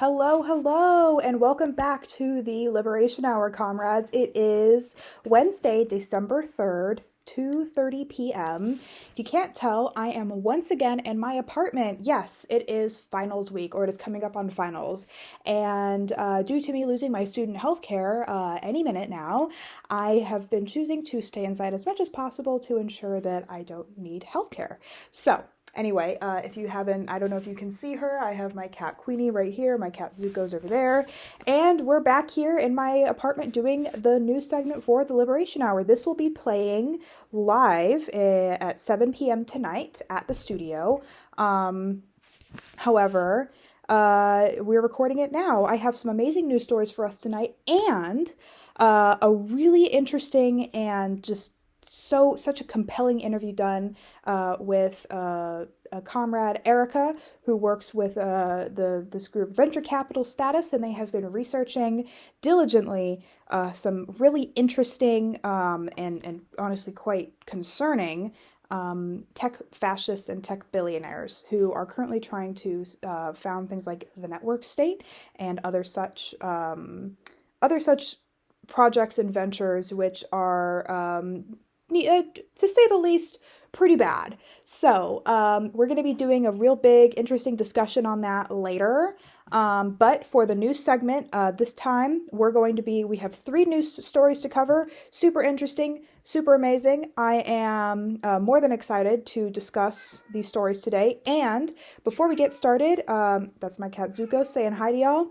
Hello, hello, and welcome back to the Liberation Hour, comrades. It is Wednesday, December 3rd, 2:30 p.m. If you can't tell, I am once again in my apartment. Yes, it is finals week, or it is coming up on finals. And due to me losing my student health care any minute now, I have been choosing to stay inside as much as possible to ensure that I don't need health care. So, anyway, if you haven't, I don't know if you can see her. I have my cat Queenie right here. My cat Zuko's over there. And we're back here in my apartment doing the news segment for the Liberation Hour. This will be playing live at 7 p.m. tonight at the studio. However, we're recording it now. I have some amazing news stories for us tonight and a really interesting and just such a compelling interview done with Comrade Erica, who works with this group Venture Capital Status, and they have been researching diligently some really interesting and honestly quite concerning tech fascists and tech billionaires who are currently trying to found things like the network state and other such projects and ventures which are to say the least, pretty bad. So we're going to be doing a real big, interesting discussion on that later. But for the news segment, this time we have 3 news stories to cover. Super interesting, super amazing. I am more than excited to discuss these stories today. And before we get started, that's my cat Zuko saying hi to y'all.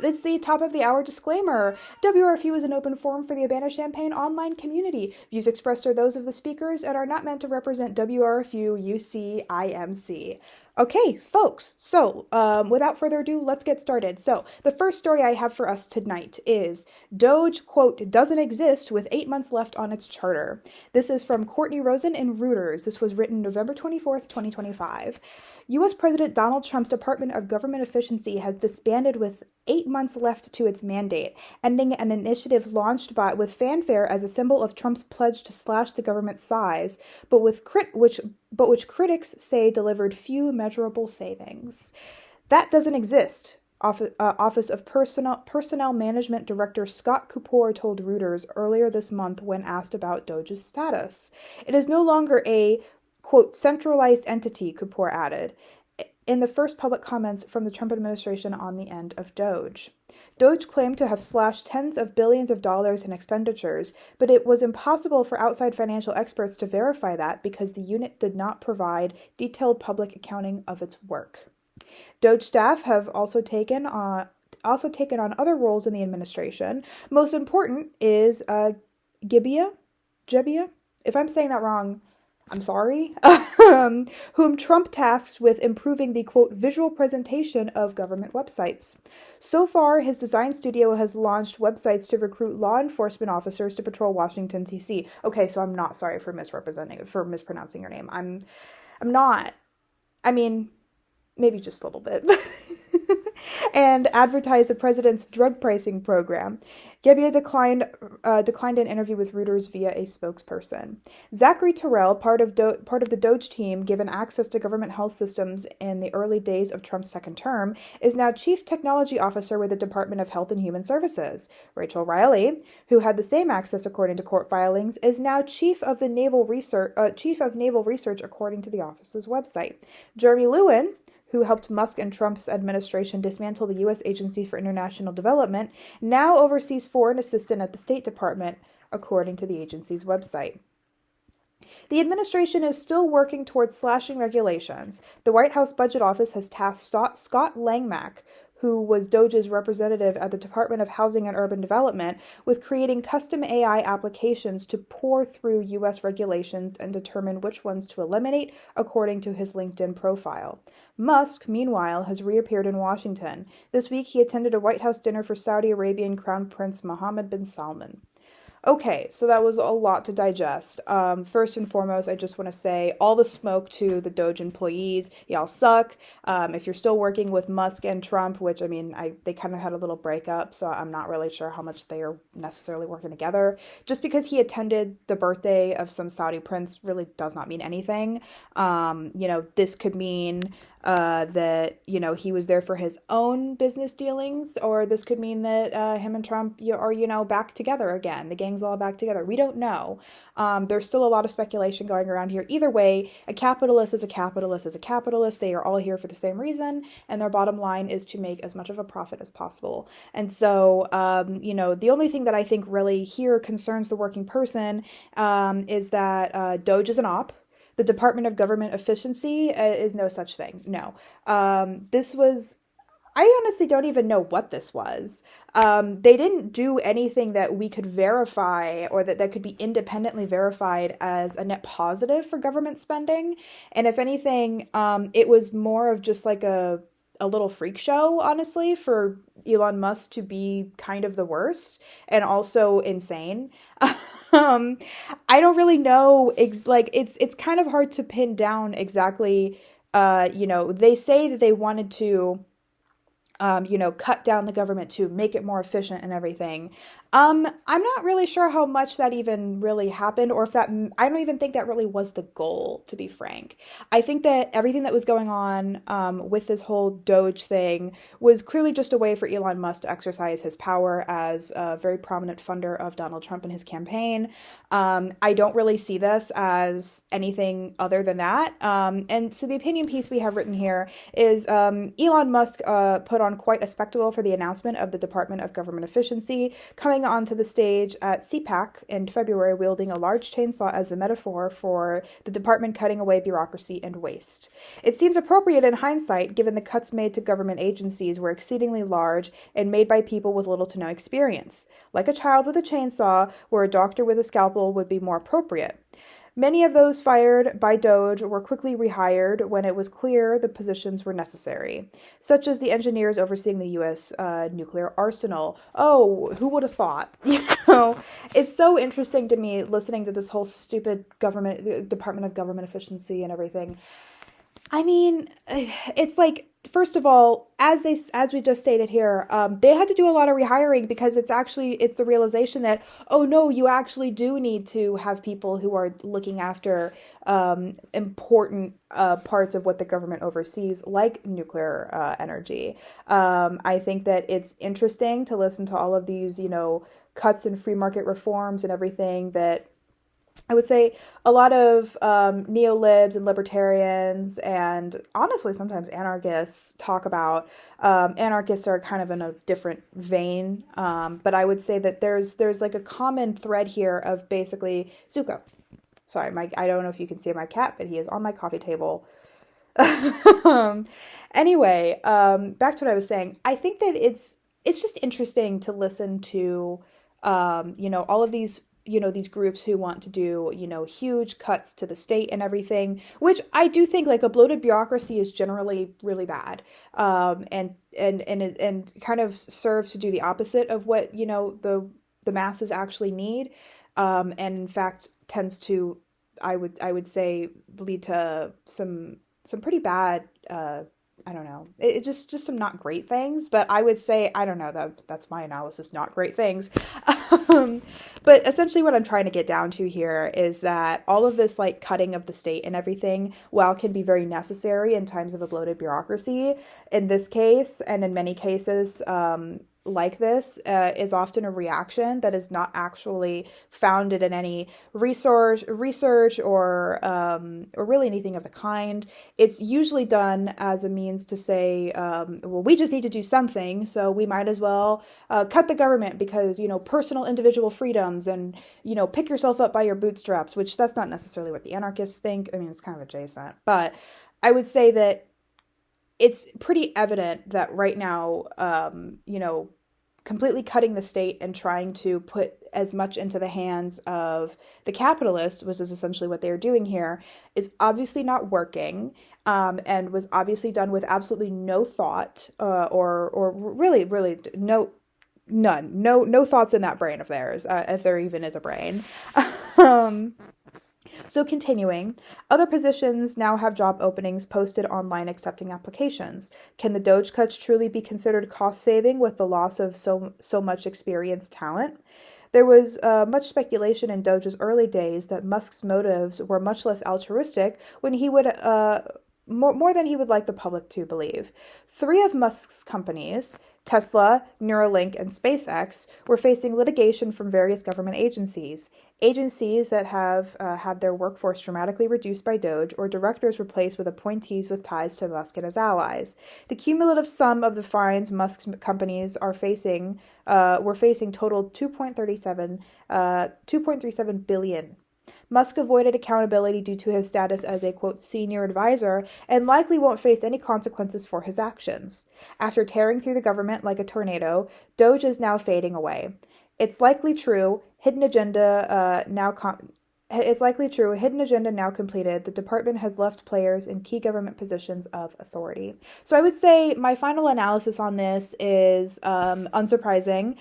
It's the top of the hour disclaimer. WRFU is an open forum for the Urbana Champaign online community. Views expressed are those of the speakers and are not meant to represent WRFU, UC, IMC. Okay, folks, so without further ado, let's get started. So the first story I have for us tonight is DOGE, quote, doesn't exist with 8 months left on its charter. This is from Courtney Rosen in Reuters. This was written November 24th, 2025. U.S. President Donald Trump's Department of Government Efficiency has disbanded with 8 months left to its mandate, ending an initiative launched with fanfare as a symbol of Trump's pledge to slash the government's size, but which critics say delivered few measurable savings. That doesn't exist, Office of Personnel Management Director Scott Kapoor told Reuters earlier this month when asked about DOGE's status. It is no longer a, quote, centralized entity, Kapoor added, in the first public comments from the Trump administration on the end of DOGE. DOGE claimed to have slashed tens of billions of dollars in expenditures, but it was impossible for outside financial experts to verify that because the unit did not provide detailed public accounting of its work. DOGE staff have also taken on other roles in the administration. Most important is Gebbia, if I'm saying that wrong, I'm sorry, whom Trump tasked with improving the, quote, visual presentation of government websites. So far, his design studio has launched websites to recruit law enforcement officers to patrol Washington, D.C. Okay, so I'm not sorry for mispronouncing your name. I'm not. I mean, maybe just a little bit. And advertised the president's drug pricing program. Gebbia declined an interview with Reuters via a spokesperson. Zachary Terrell, part of the DOGE team given access to government health systems in the early days of Trump's second term, is now Chief Technology Officer with the Department of Health and Human Services. Rachel Riley, who had the same access according to court filings, is now Chief of Naval Research according to the office's website. Jeremy Lewin, who helped Musk and Trump's administration dismantle the U.S. Agency for International Development, now oversees foreign assistant at the State Department, according to the agency's website. The administration is still working towards slashing regulations. The White House Budget Office has tasked Scott Langmack, who was DOGE's representative at the Department of Housing and Urban Development, with creating custom AI applications to pore through U.S. regulations and determine which ones to eliminate, according to his LinkedIn profile. Musk, meanwhile, has reappeared in Washington. This week, he attended a White House dinner for Saudi Arabian Crown Prince Mohammed bin Salman. Okay, so that was a lot to digest. First and foremost, I just want to say all the smoke to the DOGE employees. Y'all suck. If you're still working with Musk and Trump, which, I mean, they kind of had a little breakup, so I'm not really sure how much they are necessarily working together. Just because he attended the birthday of some Saudi prince really does not mean anything. This could mean that, he was there for his own business dealings, or this could mean that him and Trump are, back together again. The gang's all back together. We don't know. There's still a lot of speculation going around here. Either way, a capitalist is a capitalist is a capitalist. They are all here for the same reason, and their bottom line is to make as much of a profit as possible. And so, the only thing that I think really here concerns the working person is that DOGE is an op. The Department of Government Efficiency is no such thing. No. I honestly don't even know what this was. They didn't do anything that we could verify or that could be independently verified as a net positive for government spending. And if anything, it was more of just like a little freak show, honestly, for Elon Musk to be kind of the worst and also insane. I don't really know. It's kind of hard to pin down exactly. They say that they wanted to, cut down the government to make it more efficient and everything. I'm not really sure how much that even really happened, or I don't even think that really was the goal, to be frank. I think that everything that was going on with this whole DOGE thing was clearly just a way for Elon Musk to exercise his power as a very prominent funder of Donald Trump and his campaign. I don't really see this as anything other than that. And so the opinion piece we have written here is Elon Musk put on quite a spectacle for the announcement of the Department of Government Efficiency, coming onto the stage at CPAC in February, wielding a large chainsaw as a metaphor for the department cutting away bureaucracy and waste. It seems appropriate in hindsight, given the cuts made to government agencies were exceedingly large and made by people with little to no experience. Like a child with a chainsaw, where a doctor with a scalpel would be more appropriate. Many of those fired by DOGE were quickly rehired when it was clear the positions were necessary, such as the engineers overseeing the U.S. Nuclear arsenal. Oh, who would have thought? It's so interesting to me listening to this whole stupid Department of Government Efficiency and everything. I mean, it's like, first of all, as we just stated here, they had to do a lot of rehiring because it's the realization that, oh no, you actually do need to have people who are looking after important parts of what the government oversees, like nuclear energy. I think that it's interesting to listen to all of these, cuts and free market reforms and everything that I would say a lot of neo-libs and libertarians, and honestly sometimes anarchists, talk about. Anarchists are kind of in a different vein, but I would say that there's like a common thread here of basically Zuko. Sorry, I don't know if you can see my cat, but he is on my coffee table. Anyway, back to what I was saying. I think that it's just interesting to listen to all of these these groups who want to do, huge cuts to the state and everything, which I do think like a bloated bureaucracy is generally really bad. And kind of serves to do the opposite of what, the masses actually need. And in fact tends to, I would say, lead to some pretty bad, I don't know. It just some not great things, but I would say, I don't know, that's my analysis, not great things. But essentially what I'm trying to get down to here is that all of this like cutting of the state and everything, while can be very necessary in times of a bloated bureaucracy, in this case and in many cases, like this is often a reaction that is not actually founded in any research or really anything of the kind. It's usually done as a means to say, well, we just need to do something, so we might as well cut the government because, personal individual freedoms and, pick yourself up by your bootstraps, which that's not necessarily what the anarchists think. I mean, it's kind of adjacent, but I would say that it's pretty evident that right now, completely cutting the state and trying to put as much into the hands of the capitalist, which is essentially what they're doing here, is obviously not working, and was obviously done with absolutely no thought, or really no thoughts in that brain of theirs, if there even is a brain. So continuing, other positions now have job openings posted online accepting applications. Can the DOGE cuts truly be considered cost-saving with the loss of so much experienced talent? There was much speculation in DOGE's early days that Musk's motives were much less altruistic when he would more than he would like the public to believe. Three of Musk's companies, Tesla, Neuralink, and SpaceX, were facing litigation from various government agencies. Agencies that have had their workforce dramatically reduced by DOGE or directors replaced with appointees with ties to Musk and his allies. The cumulative sum of the fines Musk's companies were facing totaled 2.37 billion. Musk avoided accountability due to his status as a, quote, senior advisor and likely won't face any consequences for his actions. After tearing through the government like a tornado, DOGE is now fading away. It's likely true, hidden agenda now completed, the department has left players in key government positions of authority. So I would say my final analysis on this is unsurprising.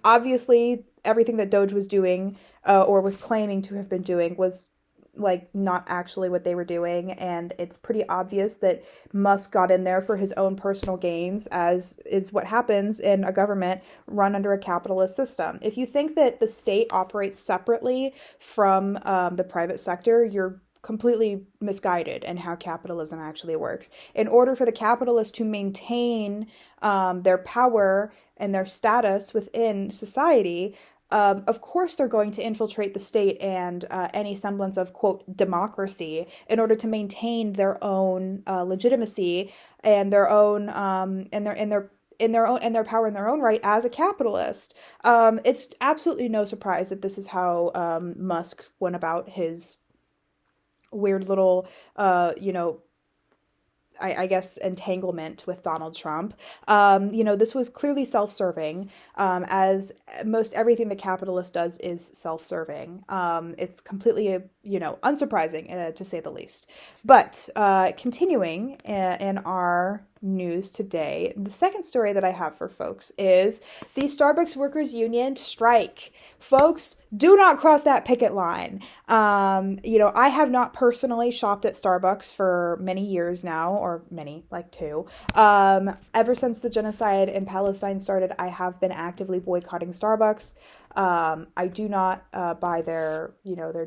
Obviously, everything that DOGE was doing or was claiming to have been doing was like not actually what they were doing, and it's pretty obvious that Musk got in there for his own personal gains, as is what happens in a government run under a capitalist system. If you think that the state operates separately from the private sector, you're completely misguided in how capitalism actually works. In order for the capitalists to maintain their power and their status within society, of course they're going to infiltrate the state and any semblance of, quote, democracy in order to maintain their own legitimacy and their own their power in their own right as a capitalist. It's absolutely no surprise that this is how Musk went about his weird little I guess, entanglement with Donald Trump. This was clearly self-serving, as most everything the capitalist does is self-serving. It's completely, unsurprising, to say the least. But continuing in our news today, the second story that I have for folks is the Starbucks Workers Union strike. Folks, do not cross that picket line. I have not personally shopped at Starbucks for many years now, or many, like 2. Ever since the genocide in Palestine started, I have been actively boycotting Starbucks. I do not buy their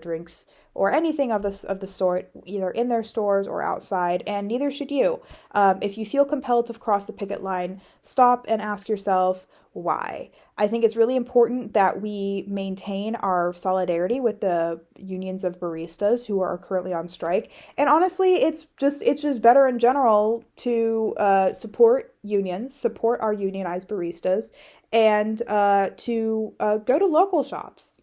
drinks or anything of the sort, either in their stores or outside, and neither should you. If you feel compelled to cross the picket line, stop and ask yourself why. I think it's really important that we maintain our solidarity with the unions of baristas who are currently on strike. And honestly, it's just better in general to support unions, support our unionized baristas, and to go to local shops.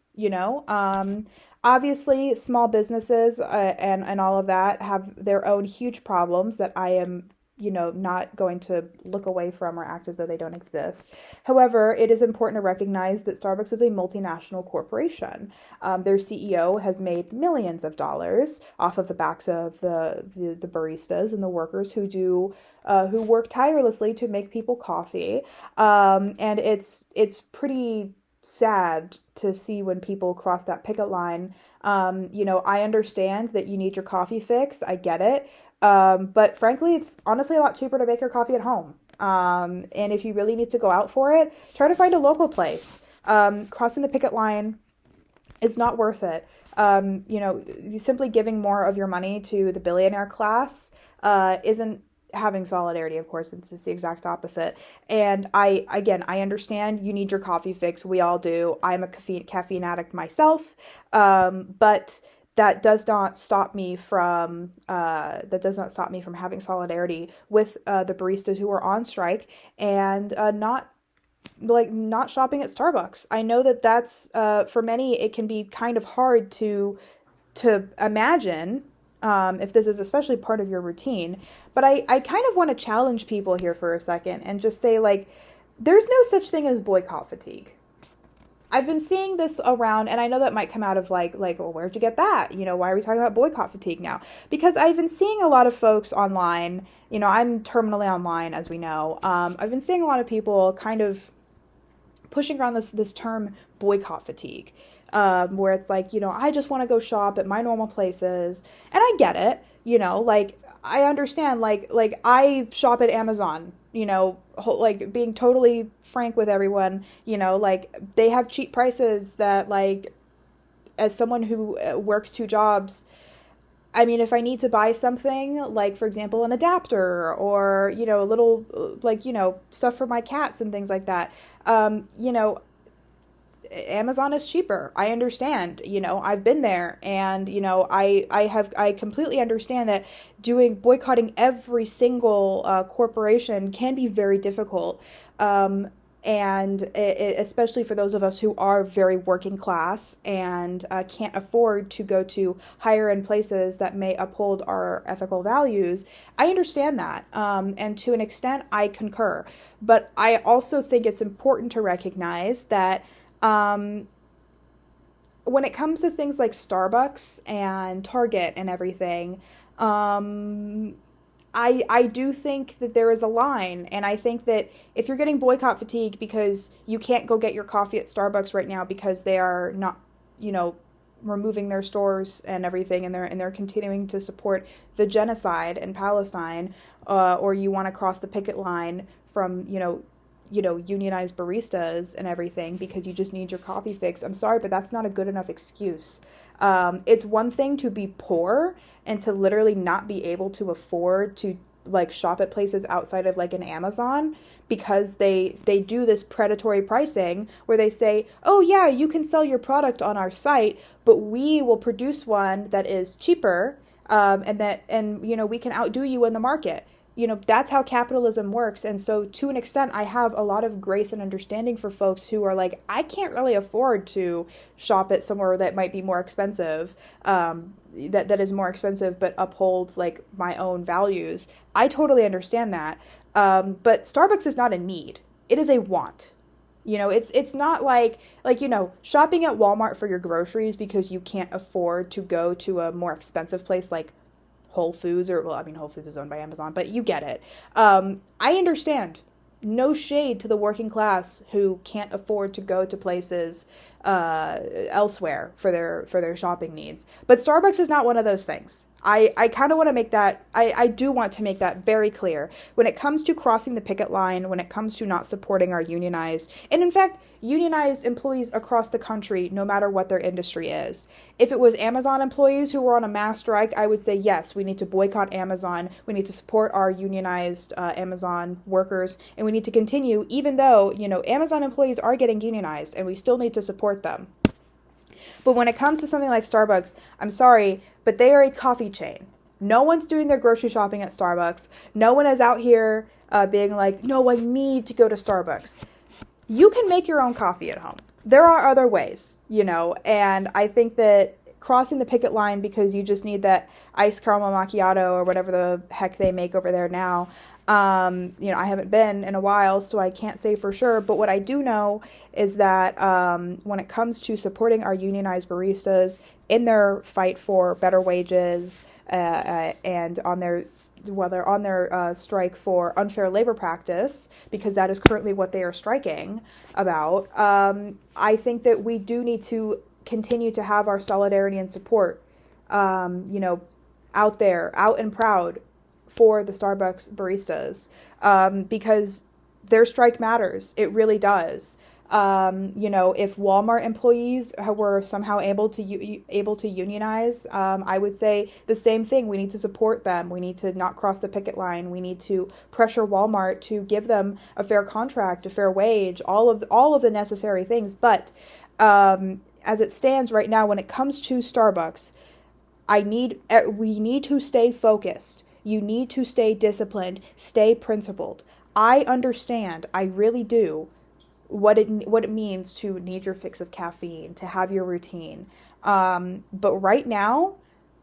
Obviously, small businesses and all of that have their own huge problems that I am, not going to look away from or act as though they don't exist. However, it is important to recognize that Starbucks is a multinational corporation. Their CEO has made millions of dollars off of the backs of the baristas and the workers who work tirelessly to make people coffee. And it's pretty sad to see when people cross that picket line. I understand that you need your coffee fix. I get it. But frankly, it's honestly a lot cheaper to make your coffee at home. And if you really need to go out for it, try to find a local place. Crossing the picket line is not worth it. Simply giving more of your money to the billionaire class isn't having solidarity. Of course, it's the exact opposite. And I understand you need your coffee fix. We all do. I'm a caffeine addict myself. But that does not stop me from having solidarity with the baristas who are on strike and not shopping at Starbucks. I know that's for many it can be kind of hard to imagine. If this is especially part of your routine. But I kind of want to challenge people here for a second and just say, there's no such thing as boycott fatigue. I've been seeing this around, and I know that might come out of well, where'd you get that? Why are we talking about boycott fatigue now? Because I've been seeing a lot of folks online, I'm terminally online, as we know. I've been seeing a lot of people kind of pushing around this term boycott fatigue. Where it's I just want to go shop at my normal places. And I get it, I understand, I shop at Amazon, being totally frank with everyone, they have cheap prices that, as someone who works 2 jobs, I mean, if I need to buy something, like, for example, an adapter or, a little, like, stuff for my cats and things like that, Amazon is cheaper. I understand, I've been there, and, I completely understand that boycotting every single corporation can be very difficult. And especially for those of us who are very working class and can't afford to go to higher end places that may uphold our ethical values, I understand that. And to an extent, I concur. But I also think it's important to recognize that when it comes to things like Starbucks and Target and everything, I do think that there is a line, and I think that if you're getting boycott fatigue because you can't go get your coffee at Starbucks right now because they are not, removing their stores and everything, and they're continuing to support the genocide in Palestine, or you want to cross the picket line from unionized baristas and everything because you just need your coffee fix. I'm sorry, but that's not a good enough excuse. It's one thing to be poor and to literally not be able to afford to like shop at places outside of like an Amazon because they do this predatory pricing where they say, oh yeah, you can sell your product on our site, but we will produce one that is cheaper, and we can outdo you in the market. That's how capitalism works. And so to an extent, I have a lot of grace and understanding for folks who are like, I can't really afford to shop at somewhere that might be more expensive, that is more expensive, but upholds like my own values. I totally understand that. But Starbucks is not a need. It is a want. It's not like shopping at Walmart for your groceries because you can't afford to go to a more expensive place like Whole Foods, Whole Foods is owned by Amazon, but you get it. I understand. No shade to the working class who can't afford to go to places elsewhere for their shopping needs. But Starbucks is not one of those things. I kind of want to make that, I do want to make that very clear. When it comes to crossing the picket line, when it comes to not supporting our unionized, and in fact, unionized employees across the country, no matter what their industry is. If it was Amazon employees who were on a mass strike, I would say, yes, we need to boycott Amazon. We need to support our unionized Amazon workers, and we need to continue, even though, Amazon employees are getting unionized, and we still need to support them. But when it comes to something like Starbucks, I'm sorry, but they are a coffee chain. No one's doing their grocery shopping at Starbucks. No one is out here being like, no, I need to go to Starbucks. You can make your own coffee at home. There are other ways, and I think that crossing the picket line because you just need that iced caramel macchiato or whatever the heck they make over there now. I haven't been in a while, so I can't say for sure. But what I do know is that when it comes to supporting our unionized baristas in their fight for better wages and on their strike for unfair labor practice, because that is currently what they are striking about, I think that we do need to continue to have our solidarity and support, out there, out and proud for the Starbucks baristas, because their strike matters. It really does. If Walmart employees were somehow able to unionize, I would say the same thing. We need to support them. We need to not cross the picket line. We need to pressure Walmart to give them a fair contract, a fair wage, all of the necessary things. But as it stands right now, when it comes to Starbucks, we need to stay focused. You need to stay disciplined, stay principled. I understand, I really do, what it means to need your fix of caffeine, to have your routine. But right now,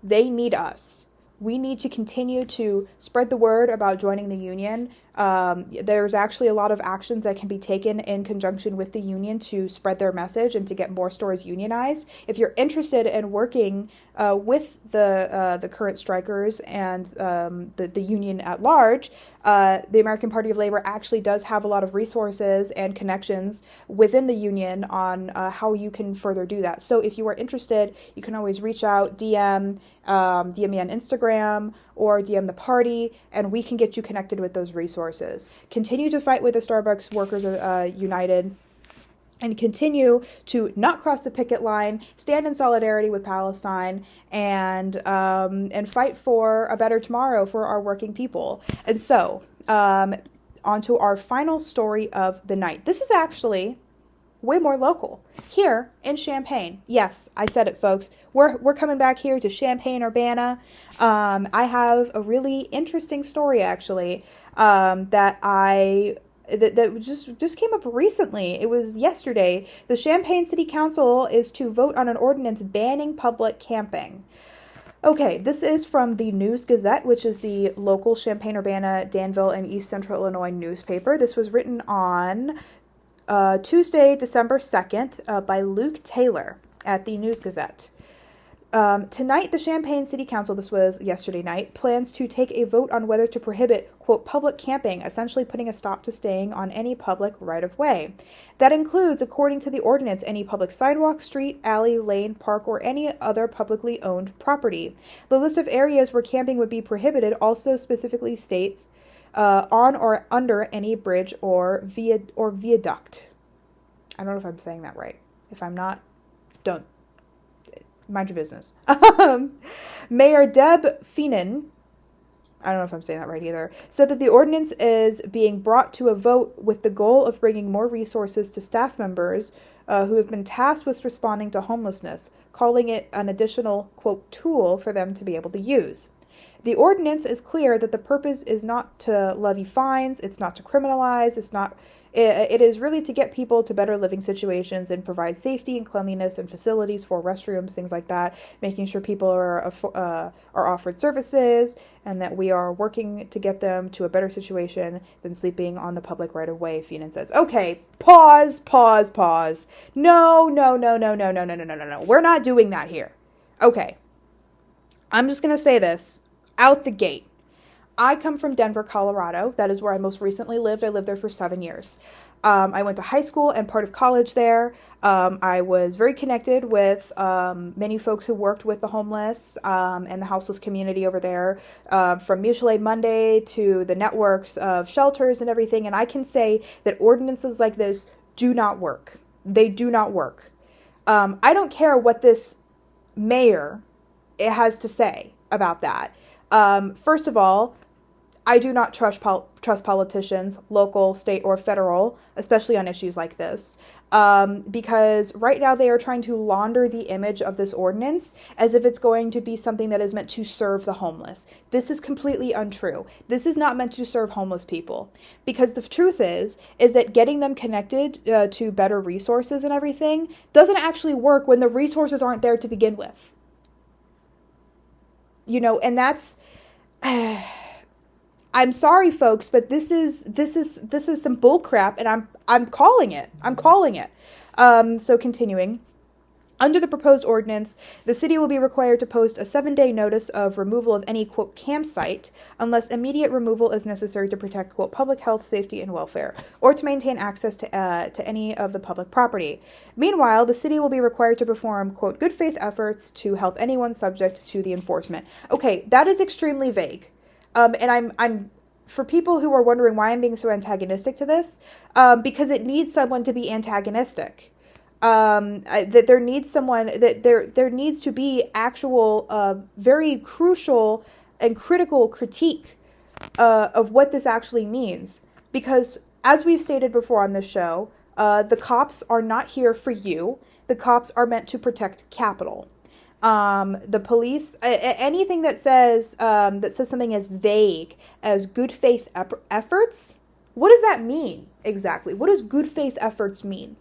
they need us. We need to continue to spread the word about joining the union. There's actually a lot of actions that can be taken in conjunction with the union to spread their message and to get more stores unionized. If you're interested in working with the current strikers and the union at large, the American Party of Labor actually does have a lot of resources and connections within the union on how you can further do that. So if you are interested, you can always reach out, DM me on Instagram or DM the party, and we can get you connected with those resources. Continue to fight with the Starbucks Workers United. and continue to not cross the picket line, stand in solidarity with Palestine, and fight for a better tomorrow for our working people. And so, on to our final story of the night. This is actually way more local, here in Champaign. Yes, I said it, folks. We're coming back here to Champaign, Urbana. I have a really interesting story, actually, that just came up recently. It was yesterday. The Champaign City Council is to vote on an ordinance banning public camping. Okay, this is from the News Gazette, which is the local Champaign, Urbana, Danville, and East Central Illinois newspaper. This was written on Tuesday, December 2nd, by Luke Taylor at the News Gazette. Tonight, the Champaign City Council, this was yesterday night, plans to take a vote on whether to prohibit, quote, public camping, essentially putting a stop to staying on any public right-of-way. That includes, according to the ordinance, any public sidewalk, street, alley, lane, park, or any other publicly owned property. The list of areas where camping would be prohibited also specifically states on or under any bridge or viaduct. I don't know if I'm saying that right. If I'm not, don't. Mind your business. Mayor Deb Feenan, I don't know if I'm saying that right either, said that the ordinance is being brought to a vote with the goal of bringing more resources to staff members who have been tasked with responding to homelessness, calling it an additional, quote, tool for them to be able to use. The ordinance is clear that the purpose is not to levy fines, it's not to criminalize, it is really to get people to better living situations and provide safety and cleanliness and facilities for restrooms, things like that, making sure people are offered services and that we are working to get them to a better situation than sleeping on the public right of way, Feenan says. Okay, pause. No. We're not doing that here. Okay. I'm just going to say this out the gate. I come from Denver, Colorado. That is where I most recently lived. I lived there for 7 years. I went to high school and part of college there. I was very connected with many folks who worked with the homeless and the houseless community over there, from Mutual Aid Monday to the networks of shelters and everything. And I can say that ordinances like this do not work. They do not work. I don't care what this mayor has to say about that. First of all, I do not trust politicians, local, state, or federal, especially on issues like this, because right now they are trying to launder the image of this ordinance as if it's going to be something that is meant to serve the homeless. This is completely untrue. This is not meant to serve homeless people, because the truth is that getting them connected to better resources and everything doesn't actually work when the resources aren't there to begin with. You know, and that's... I'm sorry, folks, but this is some bullcrap, and I'm calling it. So continuing. Under the proposed ordinance, the city will be required to post a 7-day notice of removal of any, quote, campsite, unless immediate removal is necessary to protect, quote, public health, safety, and welfare, or to maintain access to any of the public property. Meanwhile, the city will be required to perform, quote, good faith efforts to help anyone subject to the enforcement. Okay, that is extremely vague. And I'm for people who are wondering why I'm being so antagonistic to this, because it needs someone to be antagonistic. That there needs someone, that there needs to be actual, very crucial and critical critique of what this actually means. Because as we've stated before on this show, the cops are not here for you. The cops are meant to protect capital. The police, anything that says something as vague as good faith efforts, what does that mean exactly? What does good faith efforts mean?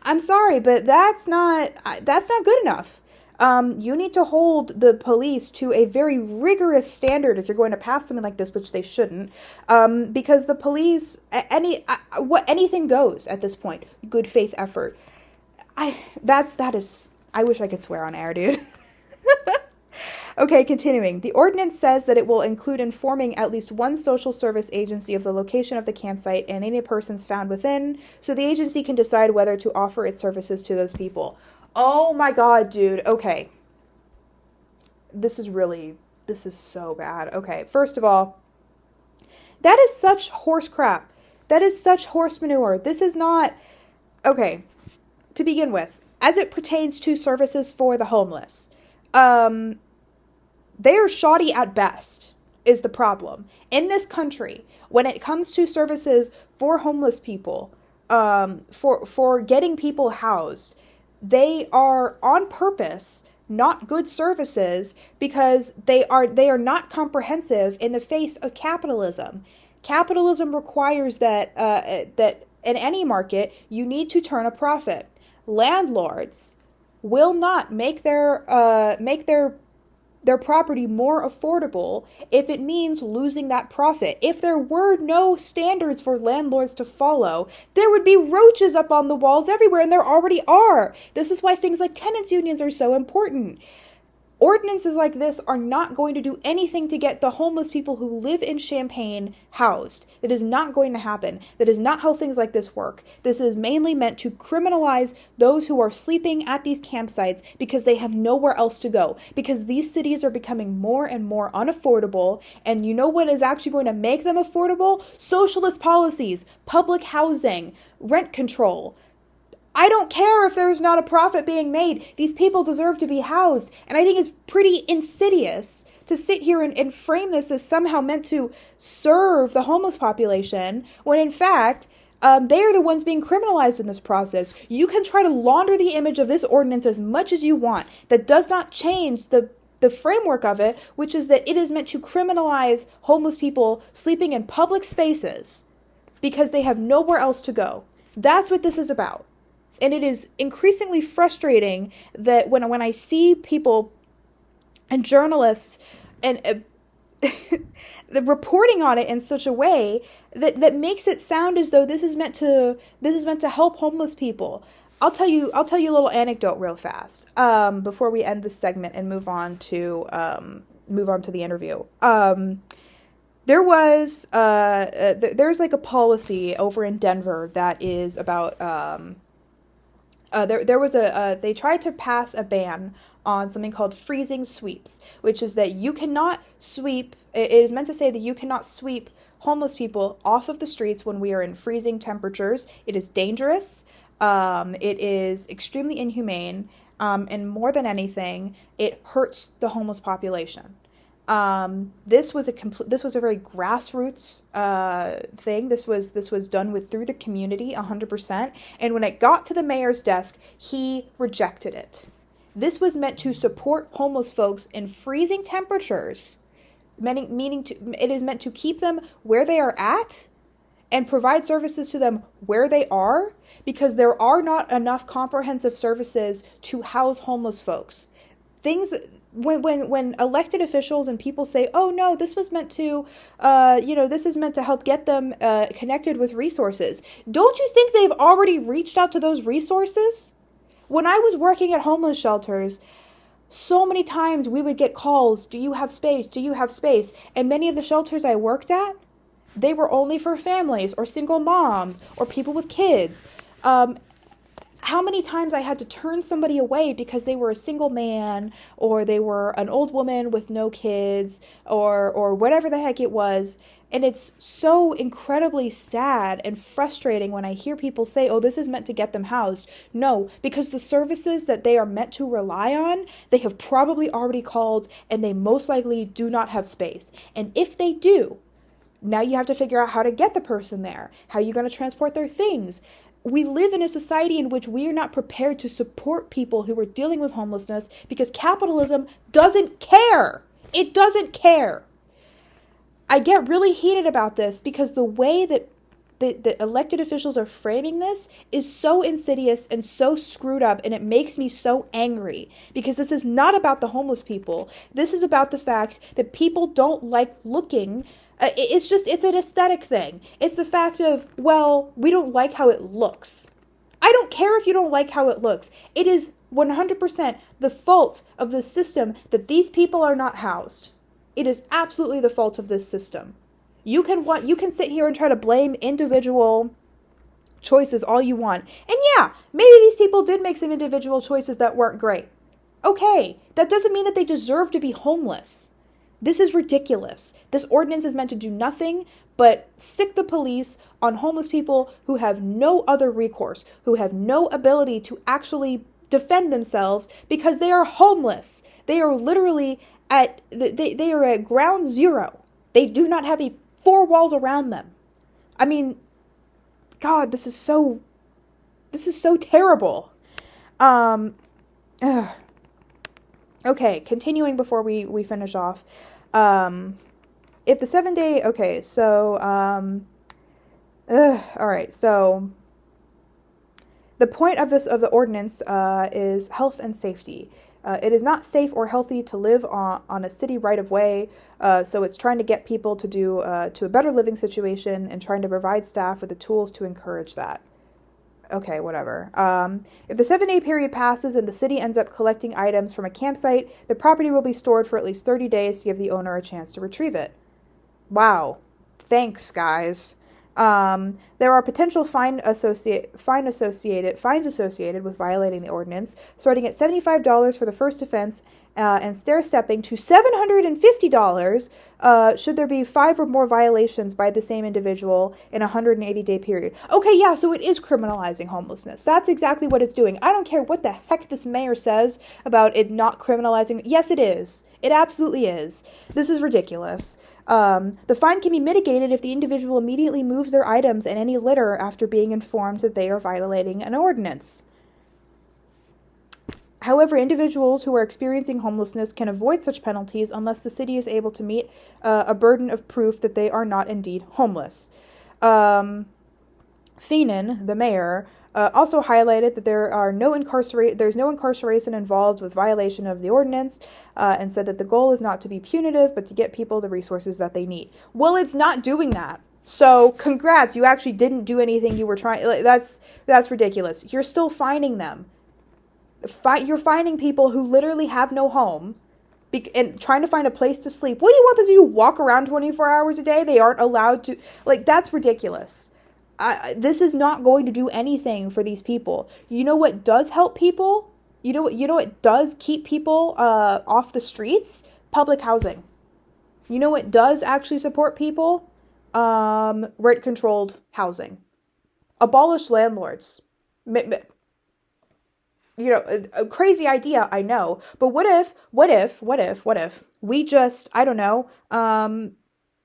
I'm sorry, but that's not good enough. You need to hold the police to a very rigorous standard if you're going to pass something like this, which they shouldn't, because the police, anything goes at this point. Good faith effort. I wish I could swear on air, dude. Okay, continuing. The ordinance says that it will include informing at least one social service agency of the location of the campsite and any persons found within, so the agency can decide whether to offer its services to those people. Oh my God, dude. Okay. This is so bad. Okay, first of all, that is such horse crap. That is such horse manure. This is not, okay, to begin with, as it pertains to services for the homeless, they are shoddy at best, is the problem. In this country, when it comes to services for homeless people, for getting people housed, they are on purpose not good services because they are not comprehensive in the face of capitalism. Capitalism requires that that in any market you need to turn a profit. Landlords will not make their property more affordable if it means losing that profit. If there were no standards for landlords to follow, there would be roaches up on the walls everywhere, and there already are. This is why things like tenants unions are so important. Ordinances like this are not going to do anything to get the homeless people who live in Champaign housed. That is not going to happen. That is not how things like this work. This is mainly meant to criminalize those who are sleeping at these campsites because they have nowhere else to go. Because these cities are becoming more and more unaffordable. And you know what is actually going to make them affordable? Socialist policies, public housing, rent control. I don't care if there's not a profit being made. These people deserve to be housed. And I think it's pretty insidious to sit here and frame this as somehow meant to serve the homeless population, when in fact, they are the ones being criminalized in this process. You can try to launder the image of this ordinance as much as you want. That does not change the framework of it, which is that it is meant to criminalize homeless people sleeping in public spaces because they have nowhere else to go. That's what this is about. And it is increasingly frustrating that when I see people and journalists and the reporting on it in such a way that makes it sound as though this is meant to help homeless people. I'll tell you a little anecdote real fast before we end this segment and move on to the interview. There's like a policy over in Denver that is about they tried to pass a ban on something called freezing sweeps, which is that you cannot sweep, it is meant to say that you cannot sweep homeless people off of the streets when we are in freezing temperatures. It is dangerous. It is extremely inhumane. And more than anything, it hurts the homeless population. This was a very grassroots thing. This was done through the community 100%. And when it got to the mayor's desk, he rejected it. This was meant to support homeless folks in freezing temperatures, it is meant to keep them where they are at and provide services to them where they are, because there are not enough comprehensive services to house homeless folks. Things that when elected officials and people say, oh no, this was meant to, this is meant to help get them connected with resources. Don't you think they've already reached out to those resources? When I was working at homeless shelters, so many times we would get calls, do you have space? Do you have space? And many of the shelters I worked at, they were only for families or single moms or people with kids. How many times I had to turn somebody away because they were a single man or they were an old woman with no kids or whatever the heck it was. And it's so incredibly sad and frustrating when I hear people say, oh, this is meant to get them housed. No, because the services that they are meant to rely on, they have probably already called and they most likely do not have space. And if they do, now you have to figure out how to get the person there. How are you going to transport their things? We live in a society in which we are not prepared to support people who are dealing with homelessness because capitalism doesn't care. It doesn't care. I get really heated about this because the way that the elected officials are framing this is so insidious and so screwed up, and it makes me so angry because this is not about the homeless people. This is about the fact that people don't like looking. It's an aesthetic thing. It's the fact of, well, we don't like how it looks. I don't care if you don't like how it looks. It is 100% the fault of the system that these people are not housed. It is absolutely the fault of this system. You can sit here and try to blame individual choices all you want. And yeah, maybe these people did make some individual choices that weren't great. Okay, that doesn't mean that they deserve to be homeless. This is ridiculous. This ordinance is meant to do nothing but stick the police on homeless people who have no other recourse, who have no ability to actually defend themselves because they are homeless. They are literally they are at ground zero. They do not have four walls around them. I mean, God, this is so terrible. Um, ugh. Okay, continuing before we finish off. If the 7-day, okay, so, all right, so the point of the ordinance is health and safety. It is not safe or healthy to live on a city right of way, so it's trying to get people to a better living situation and trying to provide staff with the tools to encourage that. Okay, whatever. If the 7-day period passes and the city ends up collecting items from a campsite, the property will be stored for at least 30 days to give the owner a chance to retrieve it. Wow. Thanks, guys. There are potential fines associated with violating the ordinance, starting at $75 for the first offense and stair-stepping to $750 should there be 5 or more violations by the same individual in a 180-day period. Okay, yeah, so it is criminalizing homelessness. That's exactly what it's doing. I don't care what the heck this mayor says about it not criminalizing. Yes, it is. It absolutely is. This is ridiculous. The fine can be mitigated if the individual immediately moves their items and any litter after being informed that they are violating an ordinance. However, individuals who are experiencing homelessness can avoid such penalties unless the city is able to meet a burden of proof that they are not indeed homeless. Feenan, the mayor, also highlighted that there's no incarceration involved with violation of the ordinance, and said that the goal is not to be punitive, but to get people the resources that they need. Well, it's not doing that. So, congrats, you actually didn't do anything you were trying. That's ridiculous. You're still fining them. You're finding people who literally have no home and trying to find a place to sleep. What do you want them to do? Walk around 24 hours a day? They aren't allowed to. That's ridiculous. This is not going to do anything for these people. You know what does help people? You know what does keep people off the streets? Public housing. You know what does actually support people? Rent-controlled housing. Abolish landlords. A crazy idea, I know. But what if we just, I don't know,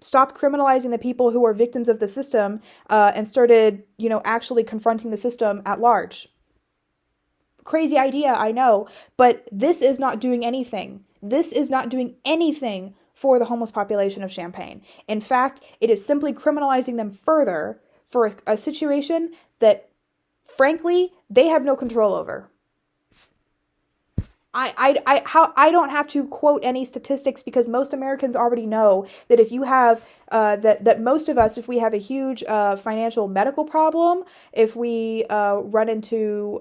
stopped criminalizing the people who are victims of the system and started, actually confronting the system at large? Crazy idea, I know. But this is not doing anything. This is not doing anything for the homeless population of Champaign. In fact, it is simply criminalizing them further for a situation that, frankly, they have no control over. I don't have to quote any statistics because most Americans already know that if you have, that most of us, if we have a huge financial medical problem, if we run into,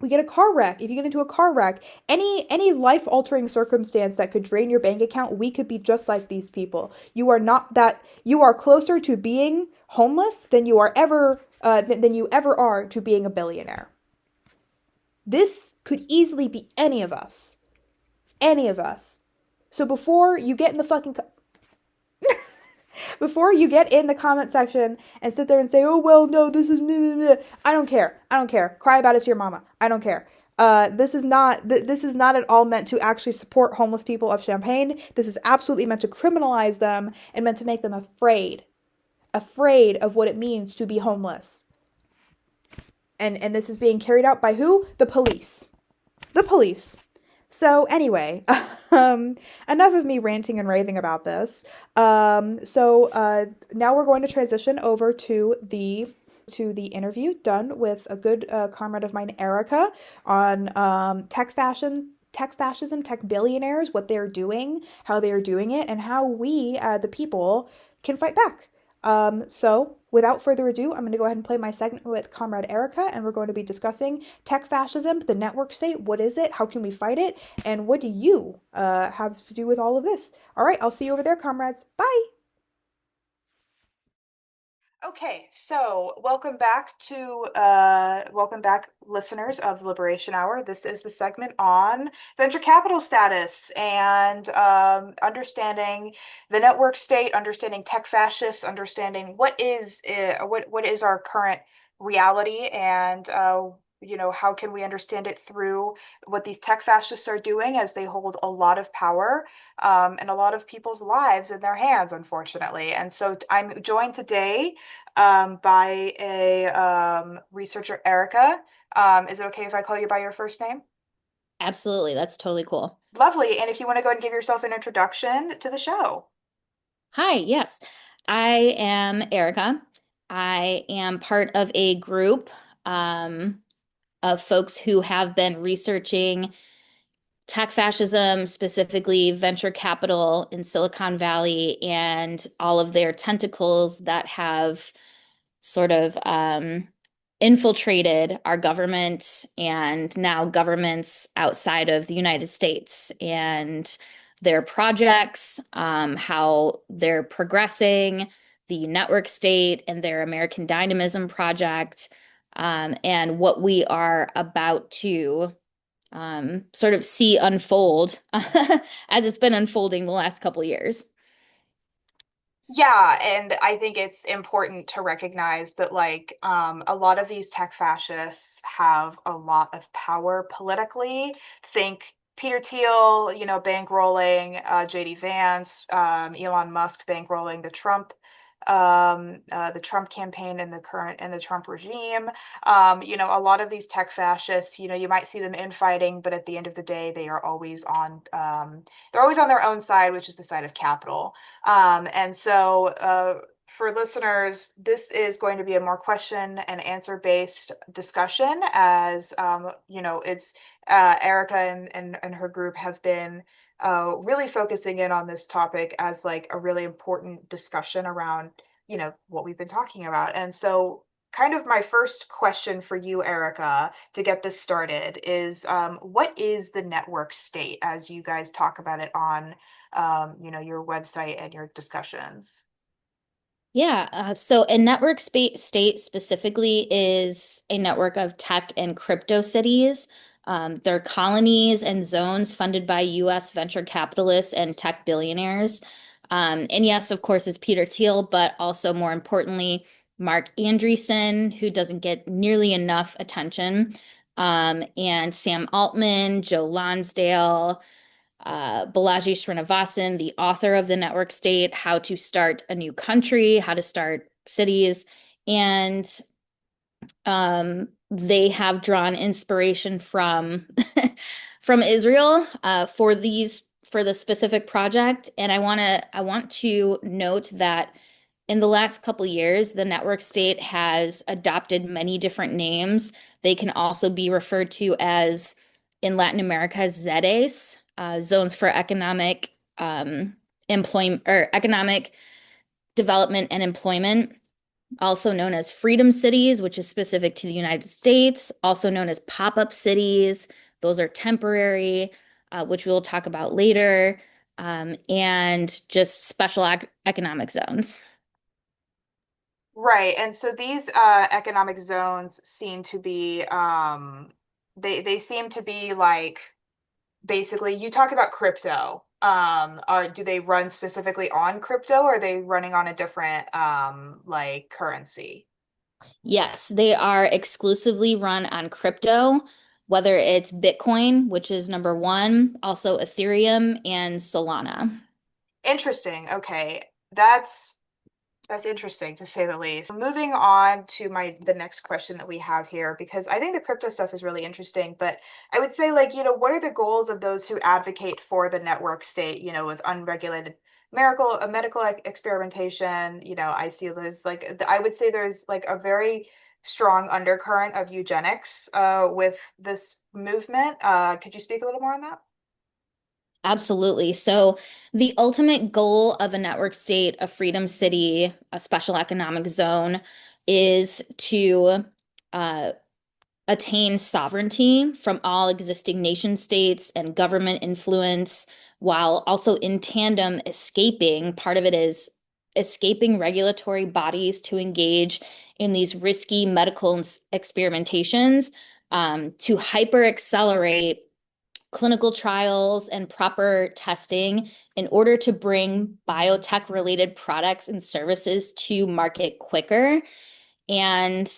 we get a car wreck, if you get into a car wreck, any life-altering circumstance that could drain your bank account, we could be just like these people. You are closer to being homeless than you ever are to being a billionaire. This could easily be any of us. Any of us. So before you get in the before you get in the comment section and sit there and say, oh, well, no, this is me. I don't care. Cry about it to your mama. I don't care. This is not at all meant to actually support homeless people of Champaign. This is absolutely meant to criminalize them and meant to make them afraid of what it means to be homeless. And this is being carried out by who? The police. The police. So anyway, enough of me ranting and raving about this. So now we're going to transition over to the interview done with a good comrade of mine, Erica, on tech fascism, tech billionaires, what they're doing, how they're doing it, and how we, the people, can fight back. So without further ado, I'm going to go ahead and play my segment with Comrade Erica, and we're going to be discussing tech fascism, the network state. What is it? How can we fight it? And what do you have to do with all of this? All right, I'll see you over there, comrades. Bye. Okay, so welcome back, listeners of the Liberation Hour. This is the segment on venture capital status and understanding the network state, understanding tech fascists, understanding what is our current reality, and how can we understand it through what these tech fascists are doing as they hold a lot of power and a lot of people's lives in their hands, unfortunately. And so I'm joined today by a researcher, Erica. Is it okay if I call you by your first name? Absolutely. That's totally cool. Lovely. And if you want to go ahead and give yourself an introduction to the show. Hi, yes. I am Erica. I am part of a group um, of folks who have been researching tech fascism, specifically venture capital in Silicon Valley, and all of their tentacles that have sort of infiltrated our government and now governments outside of the United States and their projects, how they're progressing, the network state and their American Dynamism project, and what we are about to sort of see unfold as it's been unfolding the last couple of years. Yeah, and I think it's important to recognize that a lot of these tech fascists have a lot of power politically. Think Peter Thiel, bankrolling JD Vance, Elon Musk bankrolling the Trump campaign and the Trump regime. A lot of these tech fascists, you might see them infighting, but at the end of the day, they're always on their own side, which is the side of capital. For listeners, this is going to be a more question and answer based discussion as it's Erica and her group have been really focusing in on this topic as like a really important discussion around, what we've been talking about. And so kind of my first question for you, Erica, to get this started is what is the network state as you guys talk about it on your website and your discussions? Yeah, so a network state specifically is a network of tech and crypto cities. They're colonies and zones funded by US venture capitalists and tech billionaires. And yes, of course, it's Peter Thiel, but also more importantly, Mark Andreessen, who doesn't get nearly enough attention, and Sam Altman, Joe Lonsdale, Balaji Srinivasan, the author of The Network State, How to Start a New Country, How to Start Cities. And they have drawn inspiration from from Israel for the specific project. And I want to note that in the last couple years, the network state has adopted many different names. They can also be referred to as in Latin America, ZEDEs, zones for economic employment or economic development and employment, also known as freedom cities, which is specific to the United States, also known as pop-up cities. Those are temporary, which we will talk about later, and just special economic zones. Right. And so these economic zones seem to be they seem to be like basically you talk about crypto. Do they run specifically on crypto or are they running on a different like currency? Yes, they are exclusively run on crypto, whether it's Bitcoin, which is number one, also Ethereum and Solana. Interesting. Okay. That's interesting to say the least. Moving on to the next question that we have here, because I think the crypto stuff is really interesting, but I would say what are the goals of those who advocate for the network state, with unregulated medical experimentation? I see there's I would say there's like a very strong undercurrent of eugenics with this movement. Could you speak a little more on that? Absolutely. So, the ultimate goal of a network state, a freedom city, a special economic zone is to uh, attain sovereignty from all existing nation states and government influence, while also in tandem escaping. Part of it is escaping regulatory bodies to engage in these risky medical experimentations, to hyper accelerate clinical trials and proper testing in order to bring biotech related products and services to market quicker. And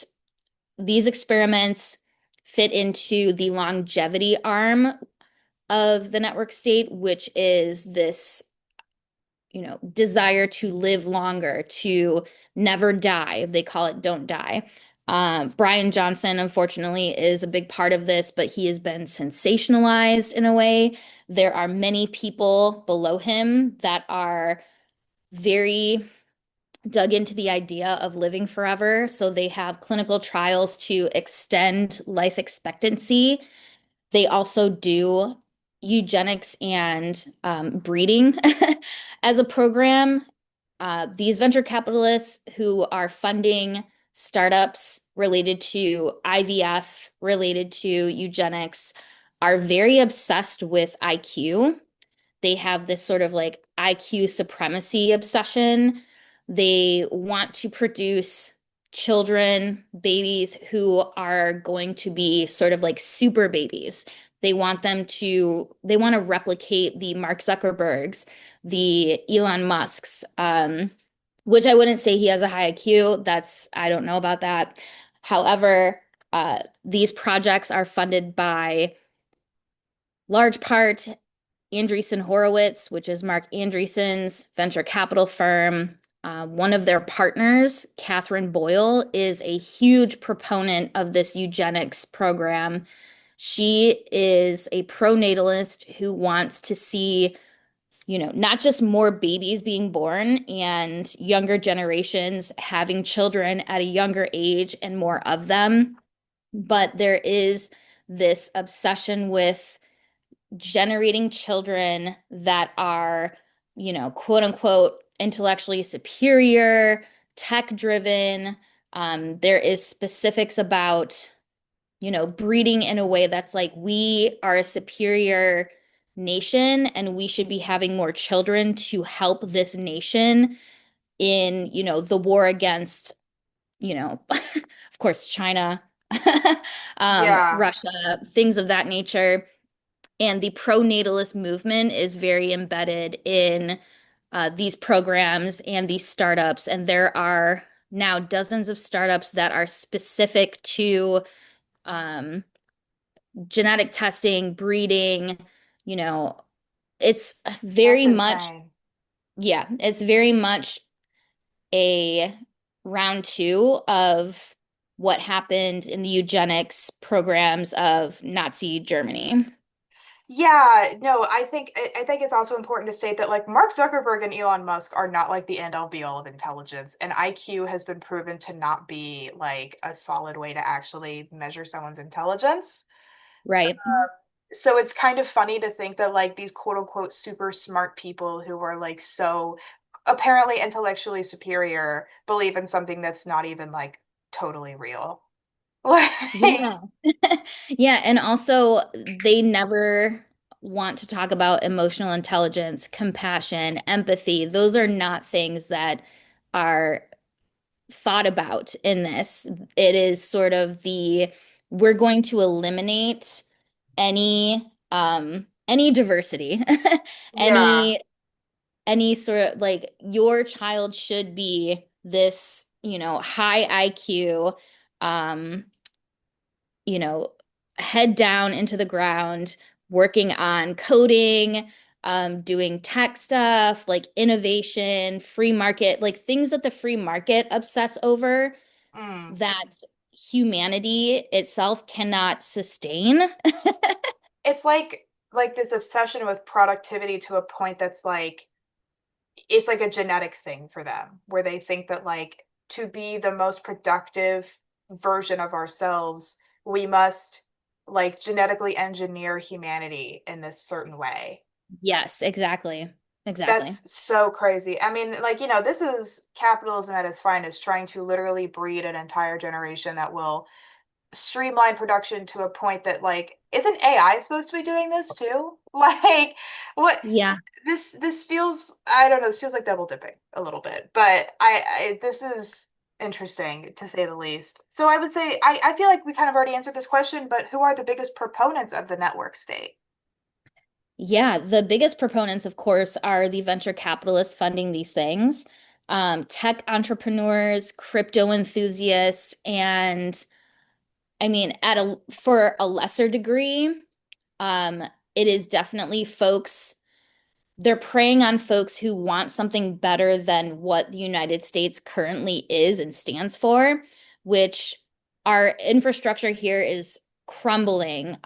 these experiments fit into the longevity arm of the network state, which is this, desire to live longer, to never die. They call it don't die. Brian Johnson, unfortunately, is a big part of this, but he has been sensationalized in a way. There are many people below him that are very dug into the idea of living forever. So they have clinical trials to extend life expectancy. They also do eugenics and breeding as a program. These venture capitalists who are funding startups related to IVF, related to eugenics, are very obsessed with IQ. They have this sort of like IQ supremacy obsession. They want to produce children, babies who are going to be sort of like super babies. They want to replicate the Mark Zuckerbergs, the Elon Musks, which I wouldn't say he has a high IQ. I don't know about that. However, these projects are funded by large part Andreessen Horowitz, which is Mark Andreessen's venture capital firm. One of their partners, Catherine Boyle, is a huge proponent of this eugenics program. She is a pronatalist who wants to see, not just more babies being born and younger generations having children at a younger age and more of them, but there is this obsession with generating children that are, quote unquote, intellectually superior, tech driven. There is specifics about, breeding in a way that's like, we are a superior nation and we should be having more children to help this nation in, the war against, of course, China, Yeah. Russia, things of that nature. And the pro-natalist movement is very embedded in these programs and these startups. And there are now dozens of startups that are specific to um, genetic testing, breeding. You know, it's That's very much, insane. yeah, it's very much a round two of what happened in the eugenics programs of Nazi Germany. Yeah, no, I think it's also important to state that like Mark Zuckerberg and Elon Musk are not like the end all be all of intelligence, and IQ has been proven to not be like a solid way to actually measure someone's intelligence. Right. So it's kind of funny to think that like these quote unquote super smart people who are like so apparently intellectually superior believe in something that's not even like totally real. Like, Yeah. Yeah, and also they never want to talk about emotional intelligence, compassion, empathy. Those are not things that are thought about in this. It is sort of we're going to eliminate any diversity, yeah. any sort of like your child should be this, high IQ, um, you know, head down into the ground, working on coding, doing tech stuff, like innovation, free market, like things that the free market obsess over Mm. that humanity itself cannot sustain. It's like this obsession with productivity to a point that's like it's like a genetic thing for them where they think that like to be the most productive version of ourselves we must like genetically engineer humanity in this certain way. Yes, exactly. Exactly. That's so crazy. I mean, like, this is capitalism at its finest, trying to literally breed an entire generation that will streamline production to a point that like isn't AI supposed to be doing this too? Like what Yeah. this feels, I don't know, this feels like double dipping a little bit. But I this is interesting to say the least. So I would say I feel like we kind of already answered this question, but who are the biggest proponents of the network state? Yeah, the biggest proponents, of course, are the venture capitalists funding these things, tech entrepreneurs, crypto enthusiasts, and I mean, at a for a lesser degree, um, it is definitely folks. They're preying on folks who want something better than what the United States currently is and stands for, which our infrastructure here is crumbling.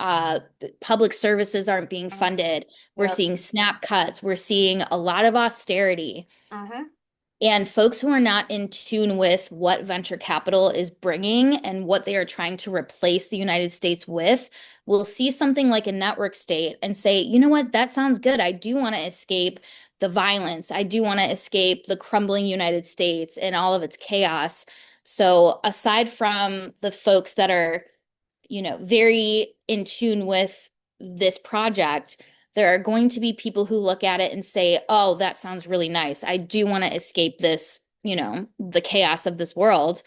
Public services aren't being Mhm. funded. We're Yep. seeing snap cuts. We're seeing a lot of austerity. Mm-hmm. And folks who are not in tune with what venture capital is bringing and what they are trying to replace the United States with will see something like a network state and say, you know what, that sounds good. I do want to escape the violence. I do want to escape the crumbling United States and all of its chaos. So, aside from the folks that are very in tune with this project, there are going to be people who look at it and say, oh, that sounds really nice. I do want to escape this, the chaos of this world.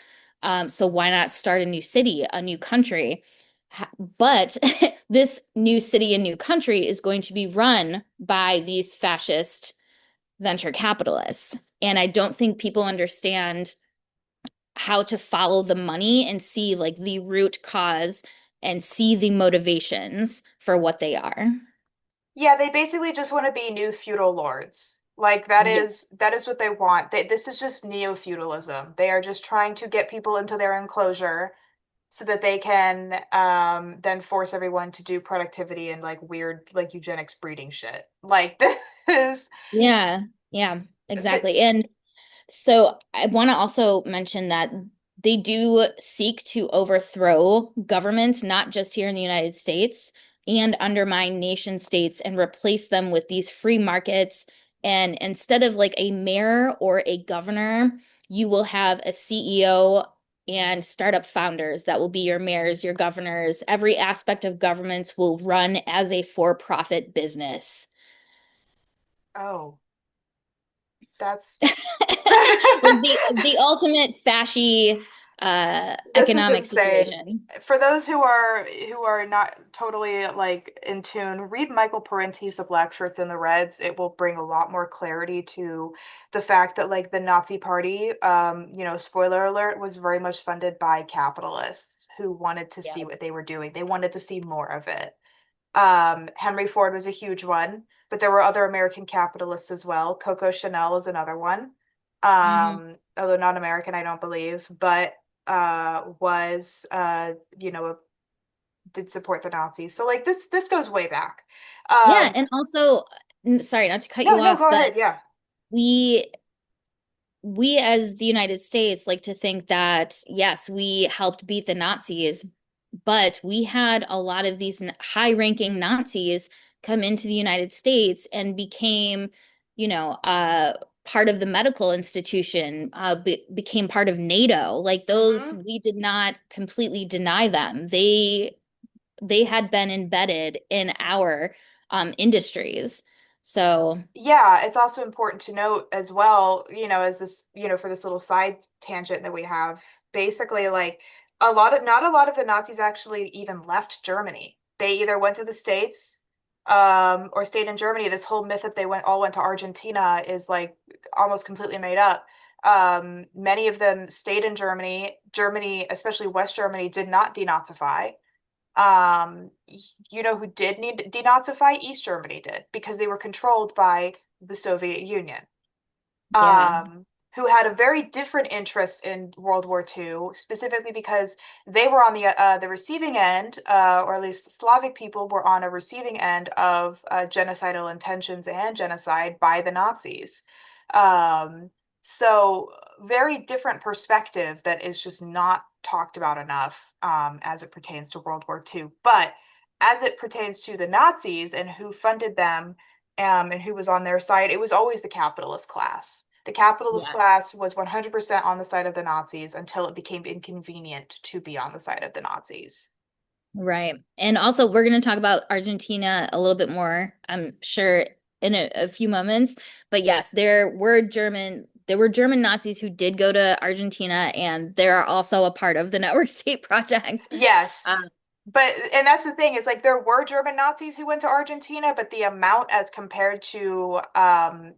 So why not start a new city, a new country? But this new city and new country is going to be run by these fascist venture capitalists. And I don't think people understand how to follow the money and see like the root cause and see the motivations for what they are. Yeah, they basically just want to be new feudal lords. Like that Yeah. is what they want. This is just neo-feudalism. They are just trying to get people into their enclosure so that they can then force everyone to do productivity and like weird like eugenics breeding shit. Like this is Yeah. Yeah, th exactly. And so I want to also mention that they do seek to overthrow governments, not just here in the United States, and undermine nation states and replace them with these free markets. And instead of like a mayor or a governor, you will have a CEO and startup founders that will be your mayors, your governors. Every aspect of governments will run as a for-profit business. oh, that's Like the ultimate fascy this is economic insane. situation. For those who are not totally like in tune, read Michael Parenti's The Black Shirts and the Reds. It will bring a lot more clarity to the fact that like the Nazi Party, spoiler alert, was very much funded by capitalists who wanted to Yeah. see what they were doing. They wanted to see more of it. Henry Ford was a huge one, but there were other American capitalists as well. Coco Chanel is another one. Hmm. Although not American, I don't believe, but was did support the Nazis. So like this goes way back. Yeah, Um, and also, sorry, not to cut no, you no, off, go but ahead. Yeah. we we as the United States like to think that yes, we helped beat the Nazis, but we had a lot of these high-ranking Nazis come into the United States and became, part of the medical institution, became part of NATO. Like those, Hmm. we did not completely deny them. They had been embedded in our industries. So Yeah, it's also important to note as well, as this, for this little side tangent that we have, basically like not a lot of the Nazis actually even left Germany. They either went to the States, or stayed in Germany. This whole myth that they went to Argentina is like almost completely made up. Many of them stayed in Germany. Germany, especially West Germany, did not denazify. Um, who did need denazify? East Germany did because they were controlled by the Soviet Union, yeah, who had a very different interest in World War II, specifically because they were on the receiving end, or at least Slavic people were on a receiving end of genocidal intentions and genocide by the Nazis. Um, so very different perspective that is just not talked about enough as it pertains to World War II. But as it pertains to the Nazis and who funded them, and who was on their side, it was always the capitalist class. The capitalist Yes. class was 100% on the side of the Nazis until it became inconvenient to be on the side of the Nazis. Right. And also, we're going to talk about Argentina a little bit more, I'm sure, in a few moments. But yes, there were German Nazis who did go to Argentina, and they're also a part of the network state project. Yes. Um, But and that's the thing is like there were German Nazis who went to Argentina, but the amount as compared to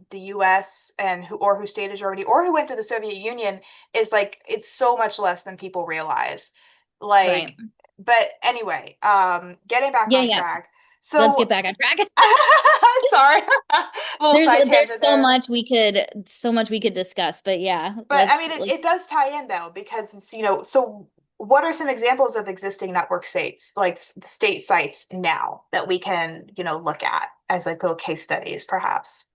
the US and who stayed in Germany or who went to the Soviet Union is like it's so much less than people realize. right. Like but anyway, getting back Yeah, on yeah. track. Let's So get back on track. sorry. Little side There's tangent there. so much we could discuss, but yeah, But I mean, it does tie in though, because it's, so what are some examples of existing network states, like state sites now that we can, look at as like little case studies, perhaps?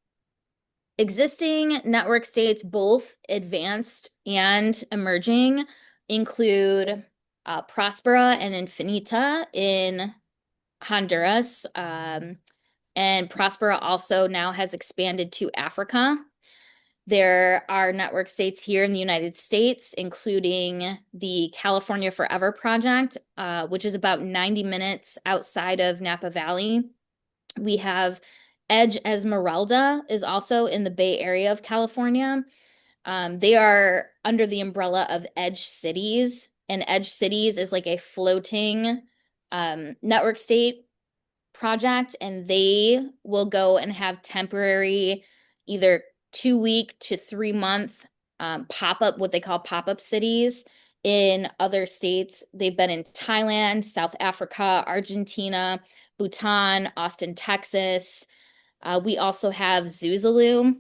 existing network states, both advanced and emerging, include Prospera and Infinita in Honduras. And Prospera also now has expanded to Africa. There are network states here in the United States, including the California Forever Project, which is about 90 minutes outside of Napa Valley. We have Edge Esmeralda is also in the Bay Area of California. They are under the umbrella of Edge Cities, and Edge Cities is like a floating network state project, and they will go and have temporary, either 2 week to 3 month pop up, what they call pop up cities in other states. They've been in Thailand, South Africa, Argentina, Bhutan, Austin, Texas. We also have Zuzaloo,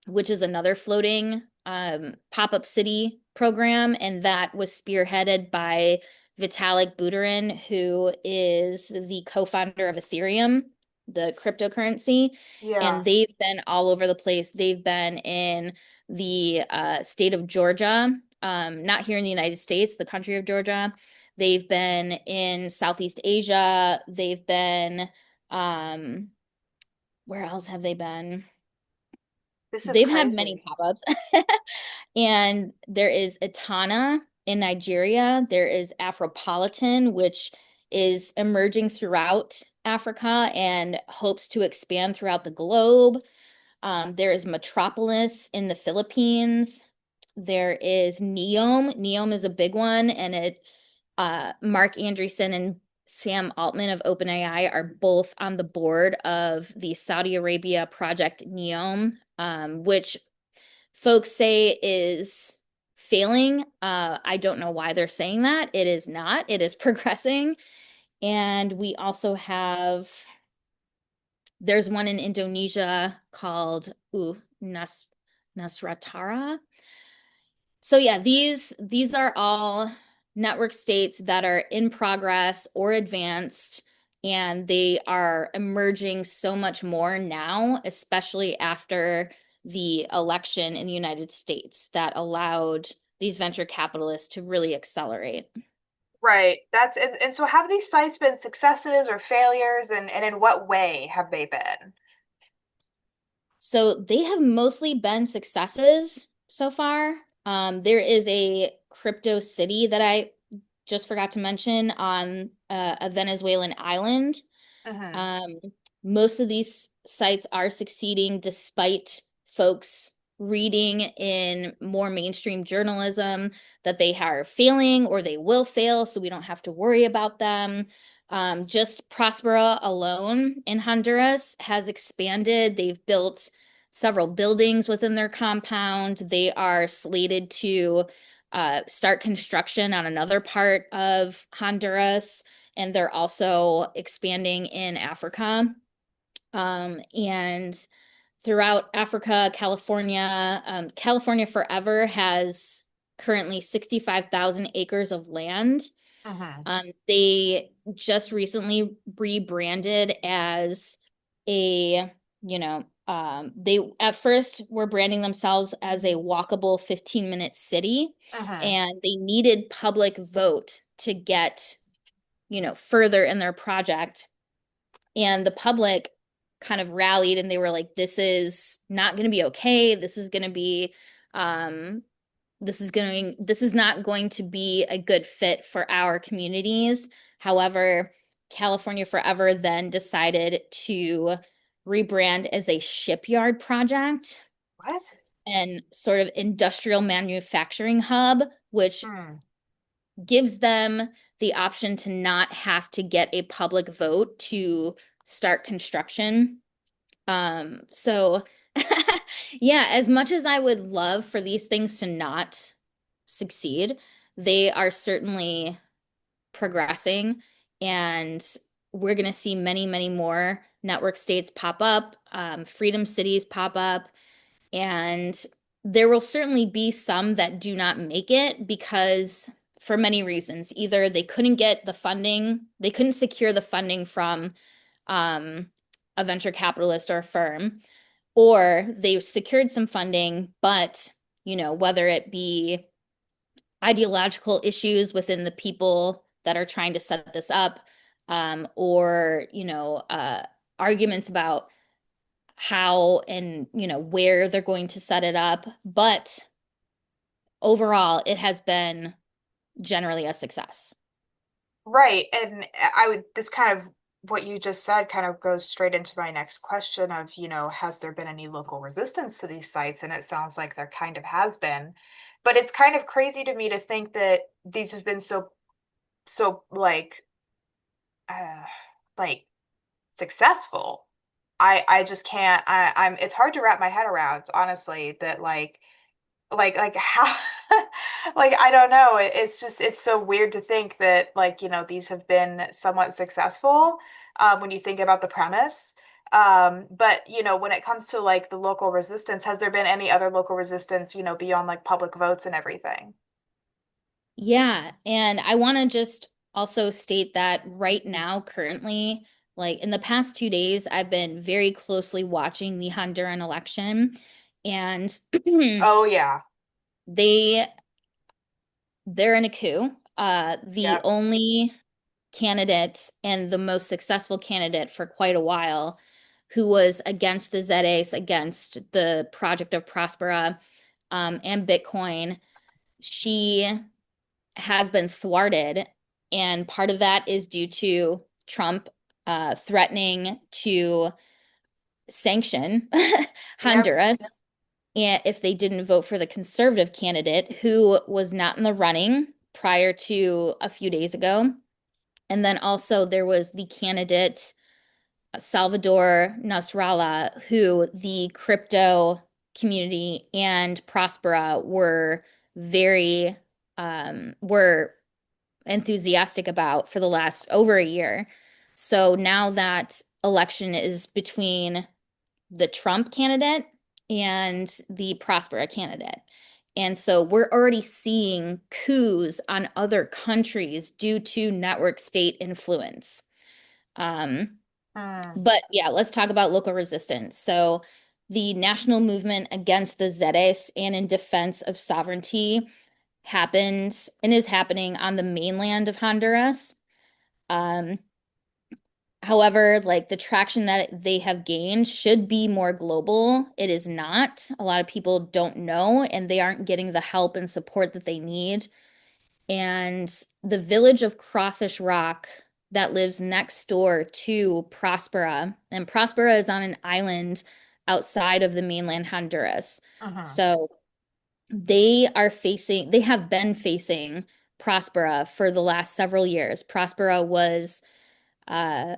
which is another floating pop-up city program, and that was spearheaded by Vitalik Buterin, who is the co-founder of Ethereum, the cryptocurrency. And Yeah. they've been all over the place. They've been in the state of Georgia, not here in the United States, the country of Georgia. They've been in Southeast Asia. They've been, where else have they been? This is They've had many crazy. pop-ups. And there is Etana in Nigeria. There is Afropolitan, which is emerging throughout Africa and hopes to expand throughout the globe. There is Metropolis in the Philippines. There is Neom. Neom is a big one, and Mark Andreessen and Sam Altman of OpenAI are both on the board of the Saudi Arabia project Neom, which folks say is failing. I don't know why they're saying that. It is not. It is progressing. And we also have, there's one in Indonesia called Nasratara. So yeah, these are all network states that are in progress or advanced, and they are emerging so much more now, especially after the election in the United States that allowed these venture capitalists to really accelerate. Right. And so have these sites been successes or failures, and in what way have they been? So they have mostly been successes so far. There is a crypto city that I just forgot to mention on a Venezuelan island. Hmm. Um, Most of these sites are succeeding despite folks reading in more mainstream journalism that they are failing or they will fail, so we don't have to worry about them. Just Prospera alone in Honduras has expanded. They've built several buildings within their compound. They are slated to start construction on another part of Honduras, and they're also expanding in Africa. And throughout Africa, California, California Forever has currently 65,000 acres of land. Hmm. They just recently rebranded as a, they at first were branding themselves as a walkable 15-minute city, Hmm. and they needed public vote to get, further in their project. And the public kind of rallied and they were like, this is not going to be okay. This is going to be, um, this is not going to be a good fit for our communities. However, California Forever then decided to rebrand as a shipyard project What? and sort of industrial manufacturing hub, which Hmm. gives them the option to not have to get a public vote to start construction. So yeah, as much as I would love for these things to not succeed, they are certainly progressing, and we're going to see many, many more network states pop up, freedom cities pop up, and there will certainly be some that do not make it because for many reasons. Either they couldn't get the funding, they couldn't secure the funding from um, a venture capitalist or a firm, or they secured some funding, but whether it be ideological issues within the people that are trying to set this up, or arguments about how and where they're going to set it up. But overall, it has been generally a success. Right. And I would, this kind of what you just said kind of goes straight into my next question of, has there been any local resistance to these sites? And it sounds like there kind of has been. But it's kind of crazy to me to think that these have been so uh like successful. I just can't I'm it's hard to wrap my head around, honestly, that like how like I don't know, it's just it's so weird to think that these have been somewhat successful when you think about the premise. But when it comes to like the local resistance, has there been any other local resistance, beyond like public votes and everything? Yeah, and I want to just also state that right now, currently, like in the past 2 days, I've been very closely watching the Honduran election, and Oh yeah. they they're in a coup. The Yep. only candidate and the most successful candidate for quite a while who was against the ZAs, against the Project of Prospera, and Bitcoin, she has been thwarted. And part of that is due to Trump threatening to sanction Yep. Honduras, and if they didn't vote for the conservative candidate who was not in the running prior to a few days ago. And then also there was the candidate Salvador Nasrallah, who the crypto community and Prospera were enthusiastic about for the last over a year. So now that election is between the Trump candidate and the Prospera candidate. And so we're already seeing coups on other countries due to network state influence. Um, Mm. but yeah, let's talk about local resistance. So the national movement against the Zedes and in defense of sovereignty happened and is happening on the mainland of Honduras. Um, However, like the traction that they have gained should be more global. It is not. A lot of people don't know, and they aren't getting the help and support that they need. And the village of Crawfish Rock that lives next door to Prospera, and Prospera is on an island outside of the mainland Honduras. Uh-huh. So they have been facing Prospera for the last several years. Prospera uh,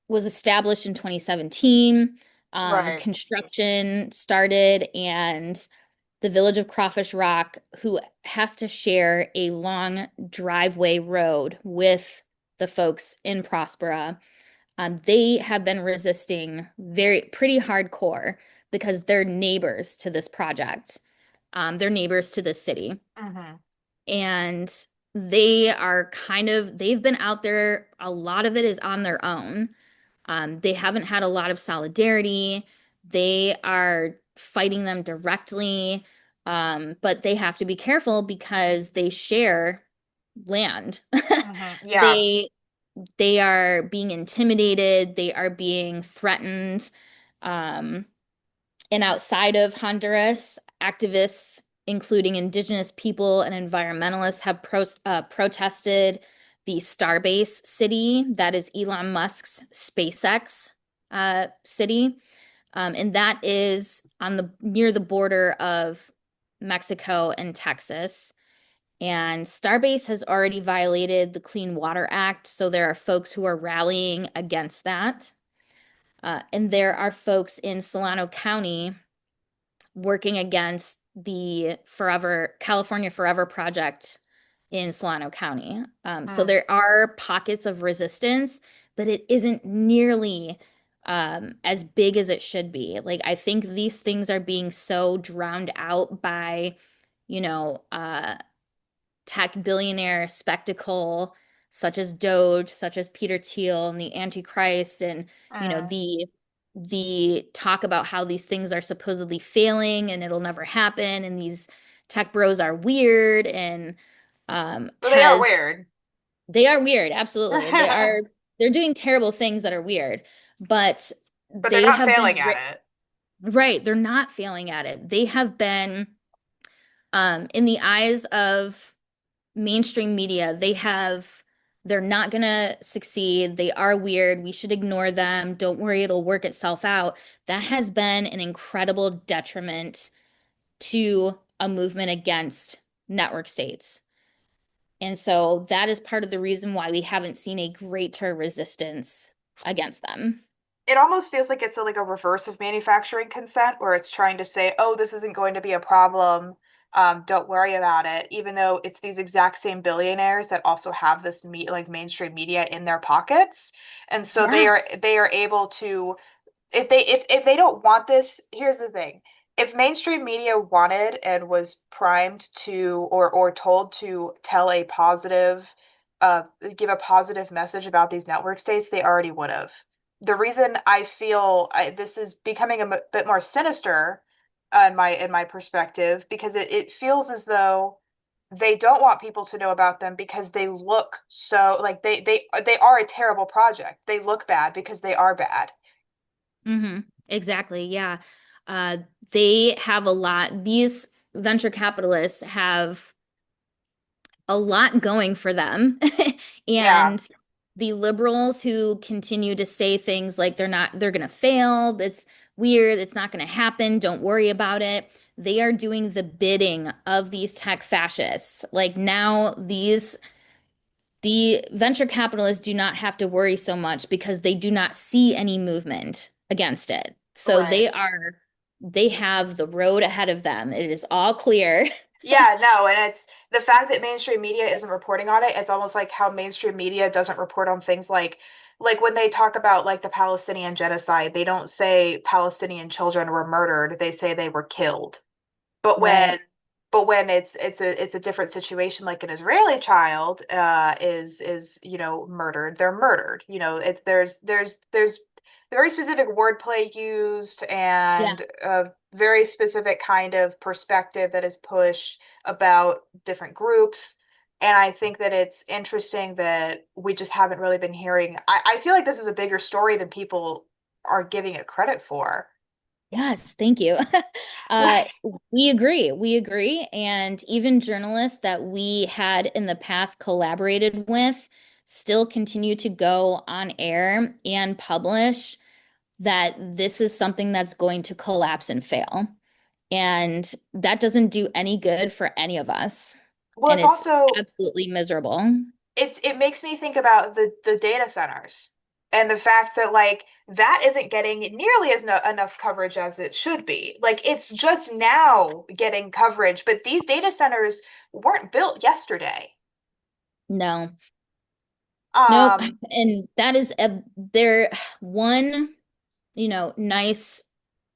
was established in 2017. Right. Construction started, and the village of Crawfish Rock, who has to share a long driveway road with the folks in Prospera, they have been resisting pretty hardcore because they're neighbors to this project. They're neighbors to this city. Mm-hmm. And they've been out there. A lot of it is on their own. They haven't had a lot of solidarity. They are fighting them directly, but they have to be careful because they share land. Mm-hmm. Yeah. They they are being intimidated, they are being threatened. Um, and outside of Honduras, activists, including indigenous people and environmentalists, have protested the Starbase city that is Elon Musk's SpaceX city. And that is on the near the border of Mexico and Texas. And Starbase has already violated the Clean Water Act, so there are folks who are rallying against that. And there are folks in Solano County working against the California Forever project in Solano County. So Hmm. there are pockets of resistance, but it isn't nearly as big as it should be. Like, I think these things are being so drowned out by, you know, tech billionaire spectacle such as DOGE, such as Peter Thiel and the Antichrist, and Mm. the talk about how these things are supposedly failing and it'll never happen, and these tech bros are weird and But they are has weird. they are weird, absolutely. They're doing terrible things that are weird, but But they're they not have failing been at it. right, they're not failing at it. They have been in the eyes of mainstream media, they're not gonna succeed. They are weird. We should ignore them. Don't worry, it'll work itself out. That has been an incredible detriment to a movement against network states. And so that is part of the reason why we haven't seen a greater resistance against them. It almost feels like it's like a reverse of manufacturing consent, where it's trying to say, oh, this isn't going to be a problem. Don't worry about it, even though it's these exact same billionaires that also have this like mainstream media in their pockets. And so Yes. they are able to, if they don't want this, here's the thing. If mainstream media wanted and was primed to or told to tell a positive uh give a positive message about these network states, they already would have. The reason I feel this is becoming a bit more sinister in my perspective, because it feels as though they don't want people to know about them because they look so like they are a terrible project. They look bad because they are bad. Hmm. Exactly. Yeah. Uh, they have a lot, these venture capitalists have a lot going for them. Yeah. And the liberals who continue to say things like they're going to fail, that's weird, it's not going to happen, don't worry about it. They are doing the bidding of these tech fascists. Like now, the venture capitalists do not have to worry so much because they do not see any movement against it. So Right. they have the road ahead of them. It is all clear. Yeah, no, and it's the fact that mainstream media isn't reporting on it. It's almost like how mainstream media doesn't report on things like when they talk about like the Palestinian genocide, they don't say Palestinian children were murdered. They say they were killed. But Right. when it's a different situation, like an Israeli child is murdered, they're murdered. There's very specific wordplay used Yeah. and a very specific kind of perspective that is pushed about different groups. And I think that it's interesting that we just haven't really been hearing. I feel like this is a bigger story than people are giving it credit for. Yes, thank you. Uh, we agree. We agree. And even journalists that we had in the past collaborated with still continue to go on air and publish that this is something that's going to collapse and fail. And that doesn't do any good for any of us. Well, And it's it's also absolutely miserable. it makes me think about the data centers and the fact that like that isn't getting nearly as no, enough coverage as it should be. Like it's just now getting coverage, but these data centers weren't built yesterday. No, nope. Um, And that is there one, nice,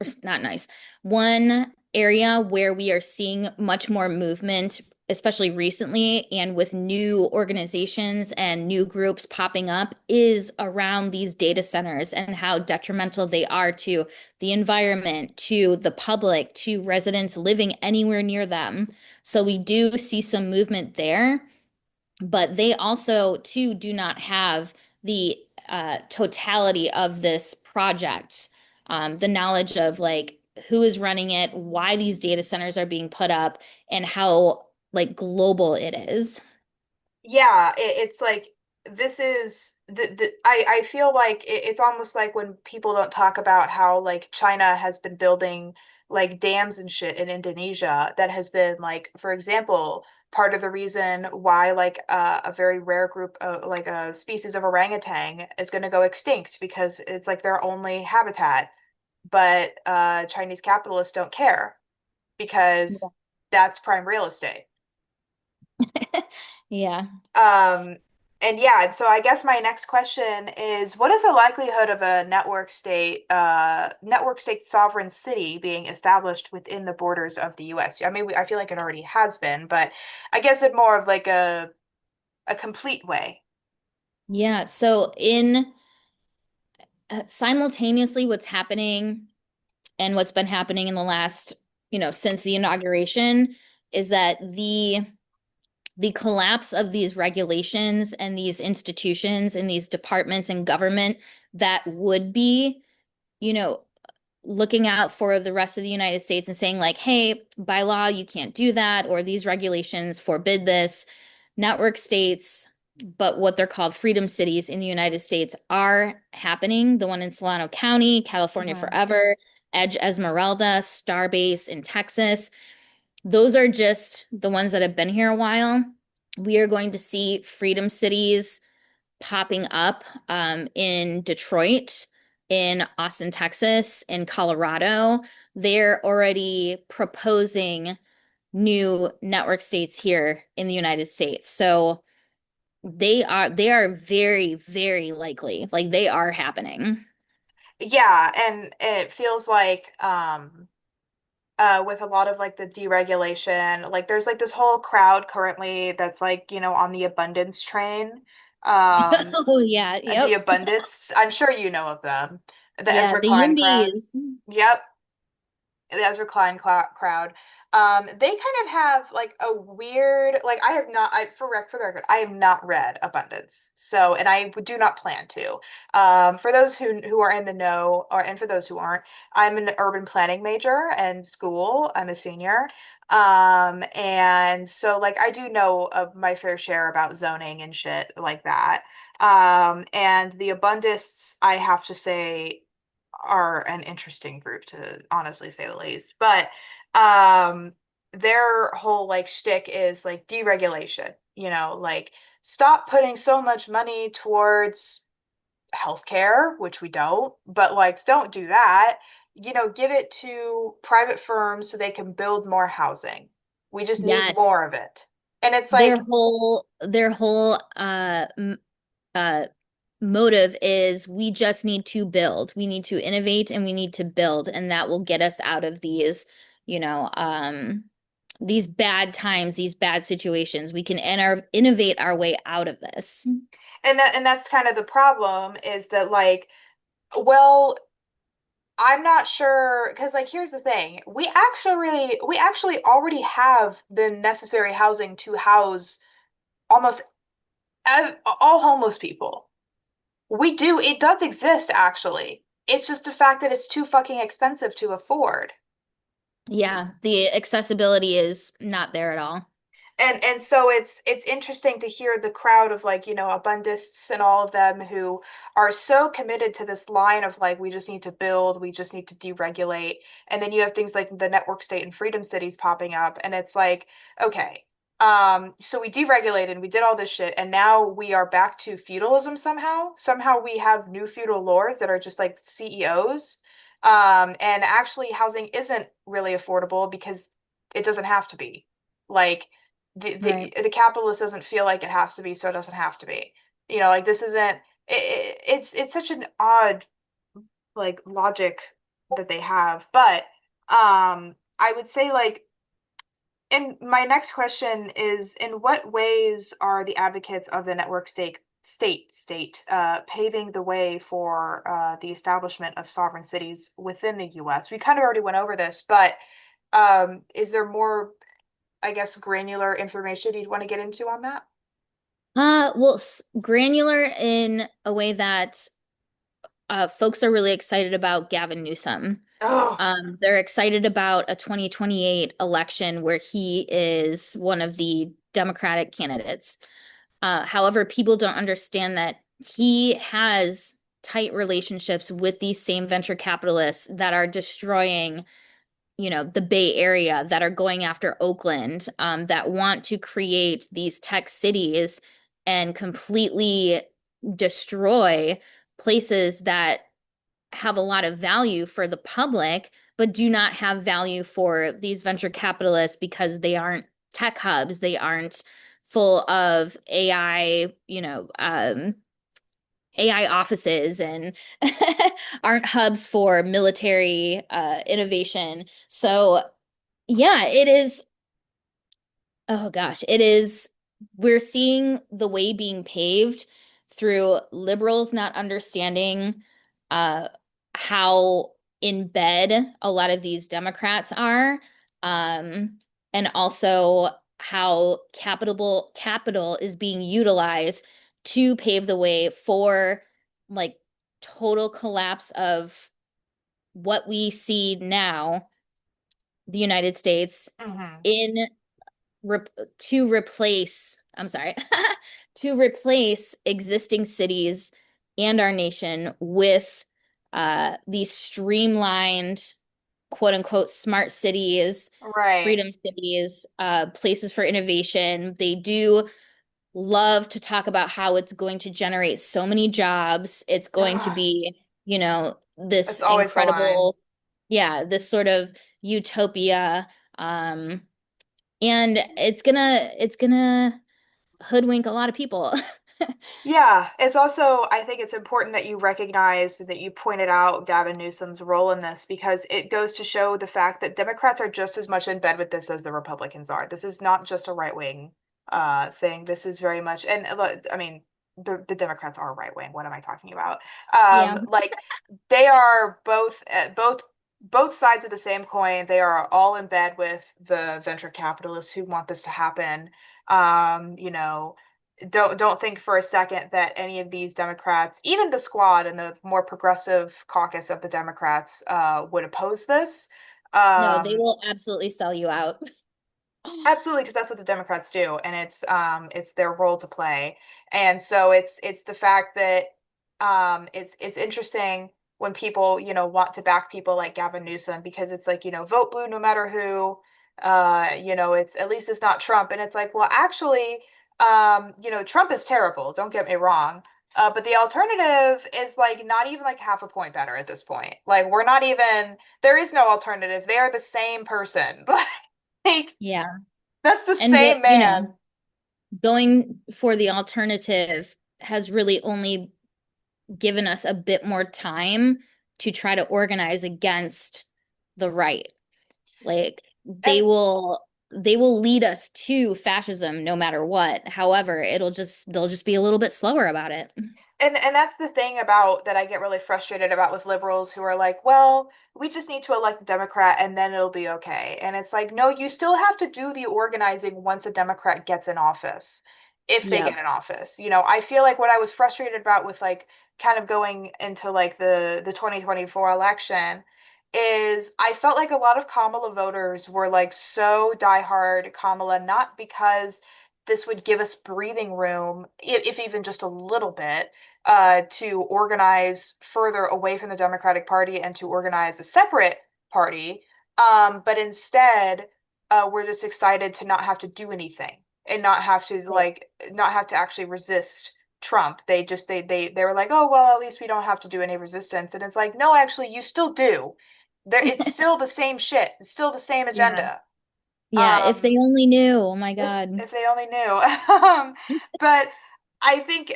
or not nice, one area where we are seeing much more movement, especially recently, and with new organizations and new groups popping up, is around these data centers and how detrimental they are to the environment, to the public, to residents living anywhere near them. So we do see some movement there, but they also too do not have the totality of this project, the knowledge of like who is running it, why these data centers are being put up, and how like global it is. Yeah, it's like this is I feel like it's almost like when people don't talk about how like China has been building like dams and shit in Indonesia that has been like, for example, part of the reason why like a very rare group of like a species of orangutan is going to go extinct because it's like their only habitat. But Chinese capitalists don't care because that's prime real estate. Yeah. Um, and yeah, and so I guess my next question is, what is the likelihood of a network state sovereign city being established within the borders of the US? I mean, I feel like it already has been, but I guess it more of like a complete way. Yeah. So in simultaneously what's happening and what's been happening in the last, since the inauguration is that the collapse of these regulations and these institutions and these departments and government that would be, you know, looking out for the rest of the United States and saying like, hey, by law, you can't do that, or these regulations forbid this. Network states, but what they're called freedom cities in the United States are happening. The one in Solano County, California Mhm. Forever, Edge Esmeralda, Starbase in Texas. Those are just the ones that have been here a while. We are going to see freedom cities popping up in Detroit, in Austin, Texas, in Colorado. They're already proposing new network states here in the United States. So they are very, very likely. Like they are happening. Yeah, and it feels like with a lot of like the deregulation, like there's like this whole crowd currently that's like, on the abundance train. Um, Oh yeah, the yep. abundance, I'm sure you know of them. The Yeah, Ezra the Klein crowd. Yimbies. Yep, the Ezra Klein crowd. They kind of have like a weird, like I have not, for the record, I have not read Abundance, so and I do not plan to. For those who are in the know, or and for those who aren't, I'm an urban planning major in school. I'm a senior. And so like I do know of my fair share about zoning and shit like that. And the Abundists, I have to say, are an interesting group to honestly say the least. But um their whole like shtick is like deregulation, like stop putting so much money towards healthcare, which we don't, but like don't do that. Give it to private firms so they can build more housing. We just need Yes. more of it. And it's Their like, whole uh motive is we just need to build. We need to innovate and we need to build, and that will get us out of you know, um, these bad times, these bad situations. We can innovate our way out of this. and that's kind of the problem is that like, well, I'm not sure because like here's the thing. We actually already have the necessary housing to house almost all homeless people. It does exist actually. It's just the fact that it's too fucking expensive to afford. Yeah, the accessibility is not there at all. And so it's interesting to hear the crowd of like, abundists and all of them who are so committed to this line of like we just need to build, we just need to deregulate. And then you have things like the network state and freedom cities popping up and it's like, okay, so we deregulated, we did all this shit, and now we are back to feudalism somehow. Somehow we have new feudal lords that are just like CEOs. And actually housing isn't really affordable because it doesn't have to be. Like Right. the capitalist doesn't feel like it has to be, so it doesn't have to be. Like this isn't. It's such an odd like logic that they have, but I would say like. And my next question is, in what ways are the advocates of the network state paving the way for the establishment of sovereign cities within the US? We kind of already went over this, but is there more, I guess, granular information you'd want to get into on that? Well, granular in a way that folks are really excited about Gavin Newsom. Oh, They're excited about a 2028 election where he is one of the Democratic candidates. However, people don't understand that he has tight relationships with these same venture capitalists that are destroying, the Bay Area, that are going after Oakland, that want to create these tech cities and completely destroy places that have a lot of value for the public, but do not have value for these venture capitalists because they aren't tech hubs. They aren't full of AI, AI offices and aren't hubs for military innovation. So, yeah, it is. Oh gosh, it is. We're seeing the way being paved through liberals not understanding uh, how in bed a lot of these Democrats are, and also how capital is being utilized to pave the way for like total collapse of what we see now, the United States hmm. in rep to replace, I'm sorry, to replace existing cities and our nation with these streamlined, quote unquote, smart cities, Right. freedom cities, places for innovation. They do love to talk about how it's going to generate so many jobs. It's going to be, this It's always the line. incredible, yeah, this sort of utopia. Um, and it's gonna hoodwink a lot of people. Yeah, it's also, I think it's important that you recognize that you pointed out Gavin Newsom's role in this because it goes to show the fact that Democrats are just as much in bed with this as the Republicans are. This is not just a right wing thing. This is very much, and I mean, the Democrats are right wing. What am I talking about? Yeah. Like they are both sides of the same coin. They are all in bed with the venture capitalists who want this to happen. You know, don't think for a second that any of these Democrats, even the squad and the more progressive caucus of the Democrats, would oppose this. No, they Um, will absolutely sell you out. Absolutely, because that's what the Democrats do, and it's their role to play. And so it's the fact that it's interesting when people, want to back people like Gavin Newsom because it's like, vote blue no matter who. It's at least it's not Trump. And it's like, well, actually, Trump is terrible, don't get me wrong. But the alternative is like not even like half a point better at this point. Like we're not even there is no alternative. They are the same person. Like Yeah. that's the And same man. going for the alternative has really only given us a bit more time to try to organize against the right. Like And they will lead us to fascism no matter what. However, they'll just be a little bit slower about it. and that's the thing about that I get really frustrated about with liberals who are like, well, we just need to elect a Democrat and then it'll be okay. And it's like, no, you still have to do the organizing once a Democrat gets in office, if they Yep. get in office. I feel like what I was frustrated about with like kind of going into like the 2024 election is I felt like a lot of Kamala voters were like so diehard Kamala, not because this would give us breathing room, if even just a little bit, to organize further away from the Democratic Party and to organize a separate party. But instead, we're just excited to not have to do anything and Right. not have to actually resist Trump. They were like, oh well, at least we don't have to do any resistance. And it's like, no, actually, you still do. It's still the same shit. It's still the same Yeah. agenda. Yeah, if they Um, only knew. Oh my if God. if they only knew. But I think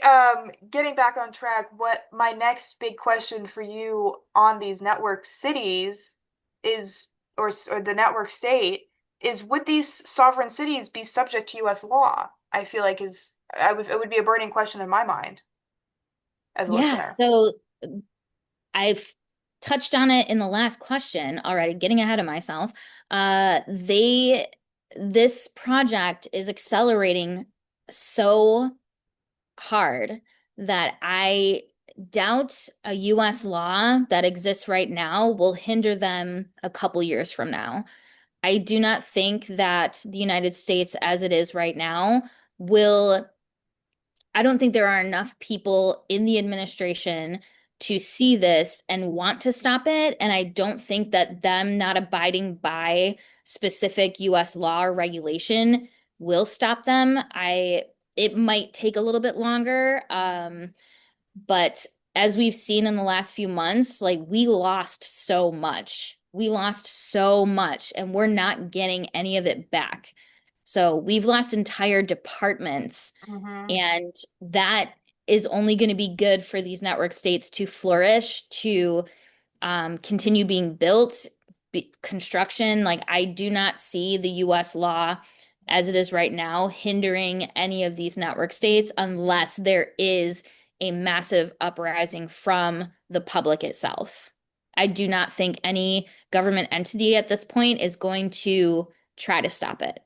getting back on track, what my next big question for you on these network cities is, or the network state, is would these sovereign cities be subject to U.S. law? I feel like it would be a burning question in my mind as a Yeah, listener. so I've touched on it in the last question already, getting ahead of myself. This project is accelerating so hard that I doubt a US law that exists right now will hinder them a couple years from now. I do not think that the United States, as it is right now, will I don't think there are enough people in the administration to see this and want to stop it. And I don't think that them not abiding by specific US law or regulation will stop them. It might take a little bit longer. But as we've seen in the last few months, like we lost so much. We lost so much, and we're not getting any of it back. So we've lost entire departments, Hmm. and that is only going to be good for these network states to flourish, to continue being built, construction. Like, I do not see the US law as it is right now hindering any of these network states unless there is a massive uprising from the public itself. I do not think any government entity at this point is going to try to stop it.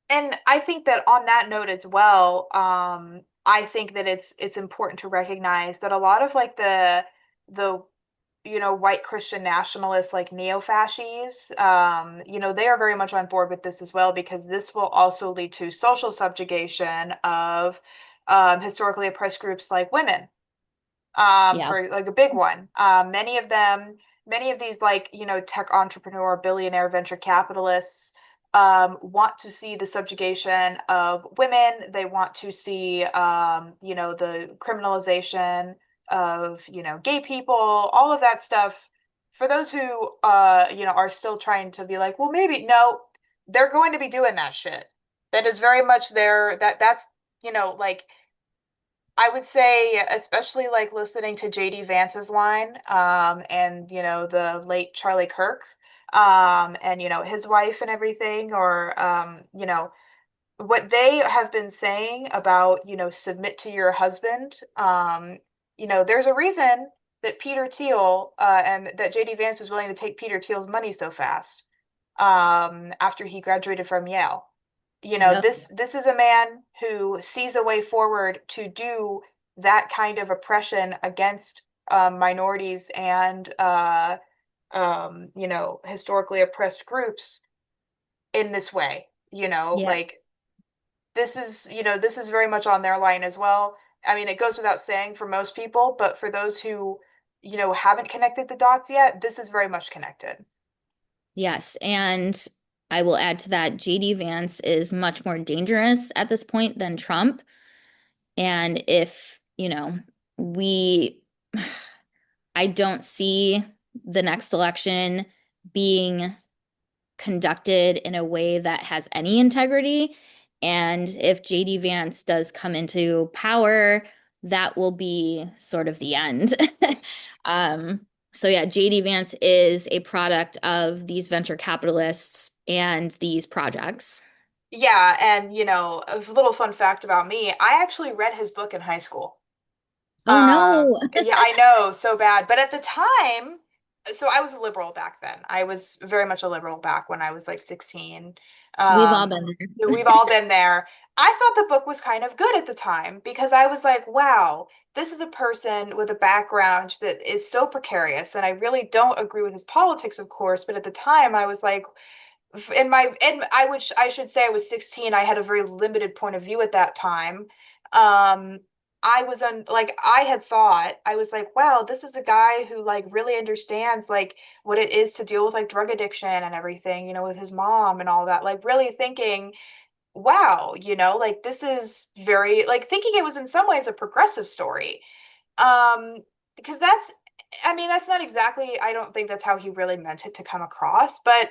And I think that on that note as well, I think that it's important to recognize that a lot of like the white Christian nationalists like neo-fascists, they are very much on board with this as well because this will also lead to social subjugation of historically oppressed groups like women, Yeah. for like a big one. Many of these like, tech entrepreneur, billionaire venture capitalists want to see the subjugation of women. They want to see, the criminalization of, gay people, all of that stuff. For those who, are still trying to be like, well, maybe, no, they're going to be doing that shit. That is very much that's, like, I would say, especially like listening to JD Vance's line, and the late Charlie Kirk, and his wife and everything, or what they have been saying about, submit to your husband. There's a reason that Peter Thiel, and that JD Vance was willing to take Peter Thiel's money so fast, after he graduated from Yale. Yep. This is a man who sees a way forward to do that kind of oppression against minorities and historically oppressed groups in this way. Yes. Like this is very much on their line as well. I mean, it goes without saying for most people, but for those who, haven't connected the dots yet, this is very much connected. Yes. And I will add to that, JD Vance is much more dangerous at this point than Trump. And if, we, I don't see the next election being conducted in a way that has any integrity. And if JD Vance does come into power, that will be sort of the end. Um, so yeah, JD Vance is a product of these venture capitalists and these projects. Yeah, and a little fun fact about me, I actually read his book in high school. Oh no, Yeah, I know, so bad. But at the time, so I was a liberal back then. I was very much a liberal back when I was like 16. we've all Um, been we've there. all been there. I thought the book was kind of good at the time because I was like, wow, this is a person with a background that is so precarious. And I really don't agree with his politics, of course, but at the time I was like, and I should say I was 16. I had a very limited point of view at that time. Um, I was on like I had thought I was like, wow, this is a guy who like really understands like what it is to deal with like drug addiction and everything, with his mom and all that. Like really thinking, wow, like this is very like thinking it was in some ways a progressive story. Um, because I mean, that's not exactly, I don't think that's how he really meant it to come across, but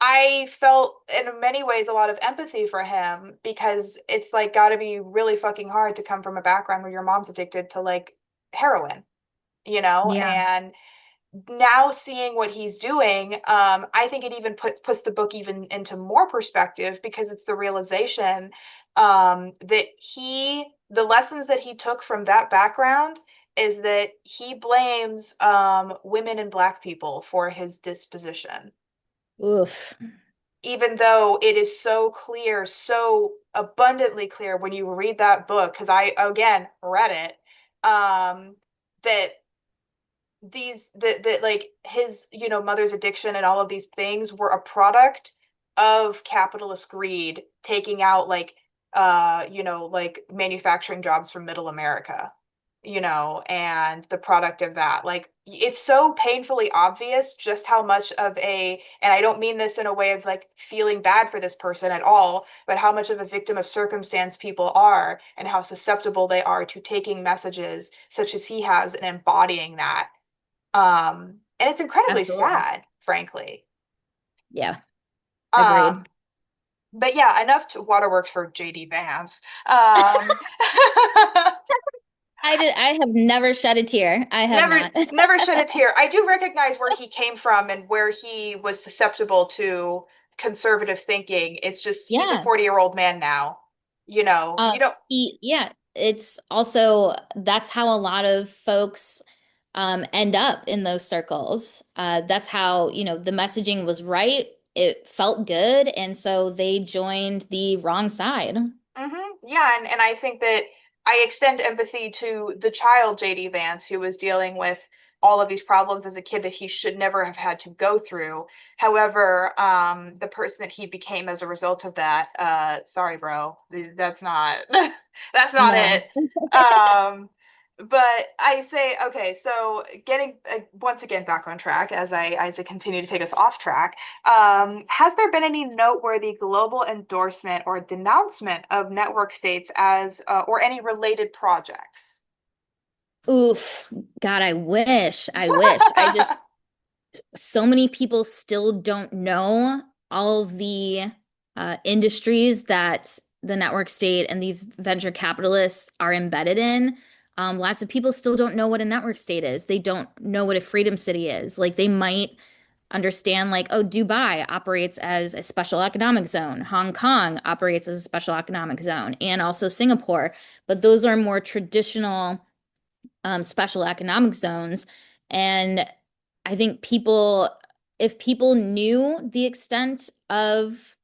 I felt in many ways a lot of empathy for him because it's like got to be really fucking hard to come from a background where your mom's addicted to like heroin, Yeah. and now seeing what he's doing, I think it even puts the book even into more perspective because it's the realization, that the lessons that he took from that background is that he blames women and black people for his disposition Oof. even though it is so clear, so abundantly clear when you read that book, because I again read it, that that like his, mother's addiction and all of these things were a product of capitalist greed taking out like like manufacturing jobs from middle America, and the product of that. Like it's so painfully obvious just how much of a, and I don't mean this in a way of like feeling bad for this person at all, but how much of a victim of circumstance people are and how susceptible they are to taking messages such as he has and embodying that. And it's incredibly Absolutely. sad, frankly. Yeah, Um, agreed. but yeah, enough to waterworks for JD Vance. I have never shed a tear. I have Never, not. never shed a tear. I do recognize where he came from and where he was susceptible to conservative thinking. It's just he's a Yeah. 40-year-old man now. You don't. Yeah, it's also that's how a lot of folks end up in those circles. That's how, the messaging was right. It felt good, and so they joined the wrong side. Yeah, and I think that I extend empathy to the child JD Vance who was dealing with all of these problems as a kid that he should never have had to go through. However, the person that he became as a result of that, sorry, bro, that's not that's not it. No. Um, but I say, okay, so getting once again back on track as I continue to take us off track. Has there been any noteworthy global endorsement or denouncement of network states as or any related projects? Oof. God, I wish. I wish. So many people still don't know all of the industries that the network state and these venture capitalists are embedded in. Lots of people still don't know what a network state is. They don't know what a freedom city is. Like they might understand, like, oh, Dubai operates as a special economic zone, Hong Kong operates as a special economic zone, and also Singapore. But those are more traditional special economic zones. And I think if people knew the extent of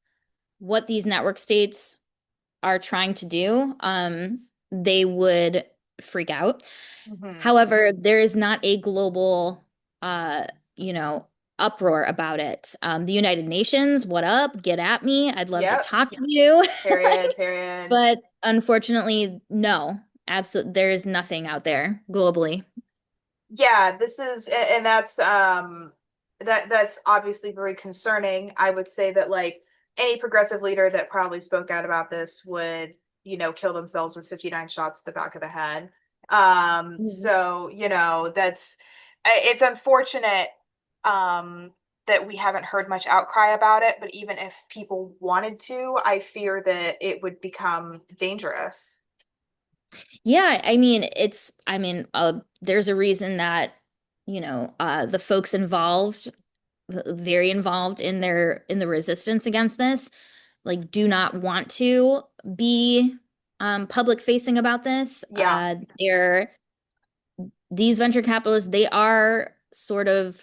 what these network states are trying to do, they would freak out. Hmm. However, there is not a global, uh, you know, uproar about it. The United Nations, what up? Get at me. I'd love to Yep. talk to you. Period. Period. But unfortunately, no, absolutely, there is nothing out there globally. Yeah, this is, and that's obviously very concerning. I would say that like any progressive leader that probably spoke out about this would, kill themselves with 59 shots to the back of the head. Mhm. So, that's it's unfortunate that we haven't heard much outcry about it, but even if people wanted to, I fear that it would become dangerous. Yeah, there's a reason that, the folks involved, very involved in the resistance against this, like do not want to be public facing about this. Yeah. These venture capitalists, they are sort of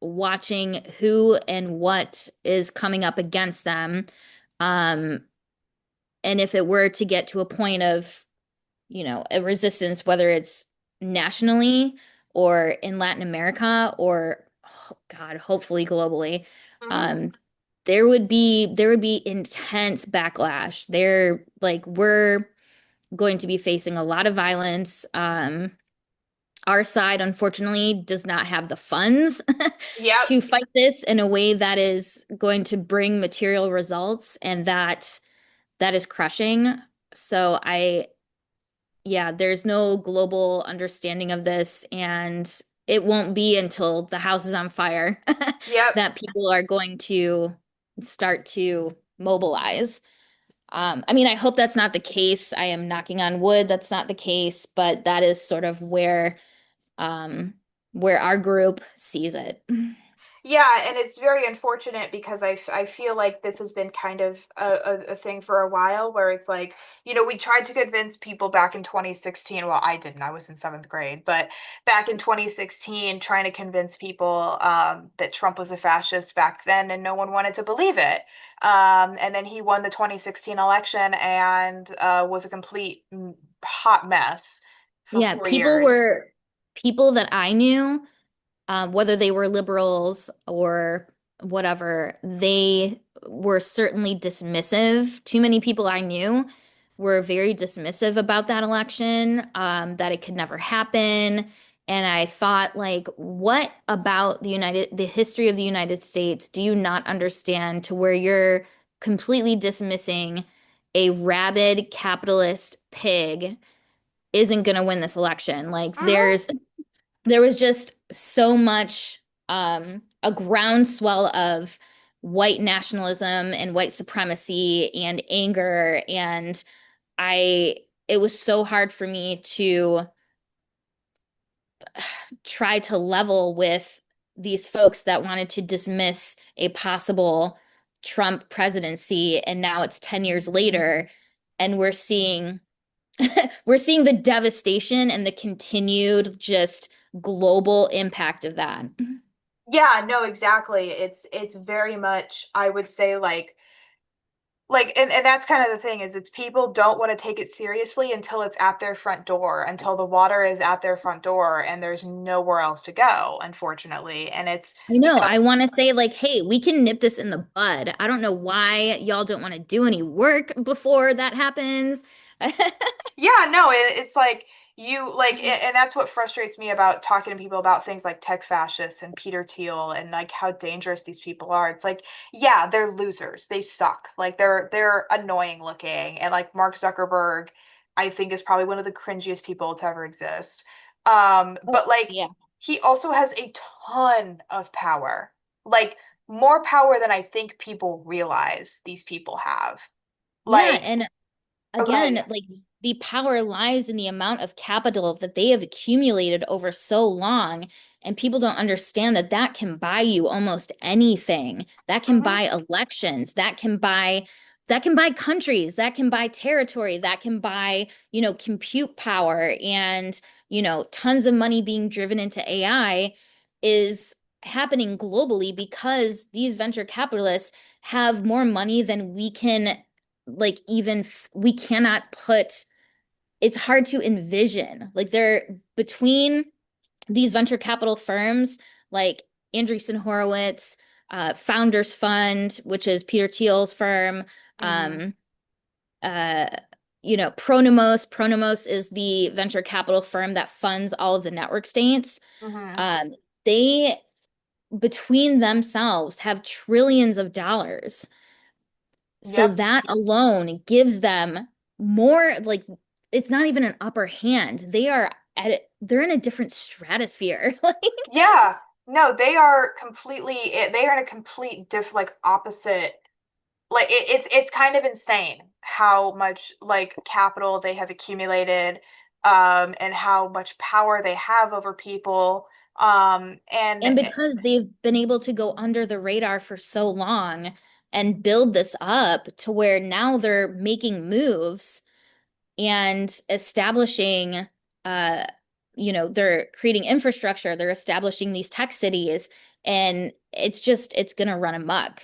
watching who and what is coming up against them. Um, and if it were to get to a point of, a resistance, whether it's nationally or in Latin America or, oh God, hopefully globally, Hmm. um, there would be intense backlash. We're going to be facing a lot of violence. Our side, unfortunately, does not have the funds Yep. to fight this in a way that is going to bring material results, and that is crushing. So yeah, there's no global understanding of this, and it won't be until the house is on fire Yep. that people are going to start to mobilize. I hope that's not the case. I am knocking on wood, that's not the case, but that is sort of um, where our group sees it. Yeah, and it's very unfortunate because I feel like this has been kind of a thing for a while where it's like, we tried to convince people back in 2016. Well, I didn't, I was in seventh grade, but back in 2016, trying to convince people that Trump was a fascist back then, and no one wanted to believe it. And then he won the 2016 election and was a complete hot mess for Yeah, 4 years. people that I knew, whether they were liberals or whatever, they were certainly dismissive. Too many people I knew were very dismissive about that election, that it could never happen. And I thought, like, what about the history of the United States do you not understand to where you're completely dismissing a rabid capitalist pig isn't going to win this election? Like, Mhm. there was just so much a groundswell of white nationalism and white supremacy and anger, and I it was so hard for me to try to level with these folks that wanted to dismiss a possible Trump presidency, and now it's 10 years later and we're seeing the devastation and the continued just global impact of that. Yeah, no, exactly. It's very much, I would say, and that's kind of the thing is it's people don't want to take it seriously until it's at their front door, until the water is at their front door and there's nowhere else to go, unfortunately. And it's, I know. I want to say, like, hey, we can nip this in the bud. I don't know why y'all don't want to do any work before that happens. yeah, no, it's like and that's what frustrates me about talking to people about things like tech fascists and Peter Thiel and like how dangerous these people are. It's like, yeah, they're losers. They suck. Like they're annoying looking. And like Mark Zuckerberg, I think is probably one of the cringiest people to ever exist. Oh, But like yeah. he also has a ton of power. Like more power than I think people realize these people have. Yeah. Like, And oh, go ahead. again, like the power lies in the amount of capital that they have accumulated over so long. And people don't understand that that can buy you almost anything. That can Hmm. buy elections. That can buy countries. That can buy territory. That can buy, compute power and, tons of money being driven into AI is happening globally because these venture capitalists have more money than we can like even we cannot put it's hard to envision like they're between these venture capital firms like Andreessen Horowitz, Founders Fund, which is Peter Thiel's firm, Hmm. um, uh, Pronomos is the venture capital firm that funds all of the network states. Hmm. They between themselves have trillions of dollars. So Yep. that alone gives them more like it's not even an upper hand. They're in a different stratosphere. Like, Yeah. No, they are in a complete like opposite, like it's kind of insane how much like capital they have accumulated, and how much power they have over people. And and because they've been able to go under the radar for so long and build this up to where now they're making moves and establishing they're creating infrastructure, they're establishing these tech cities, and it's gonna run amok.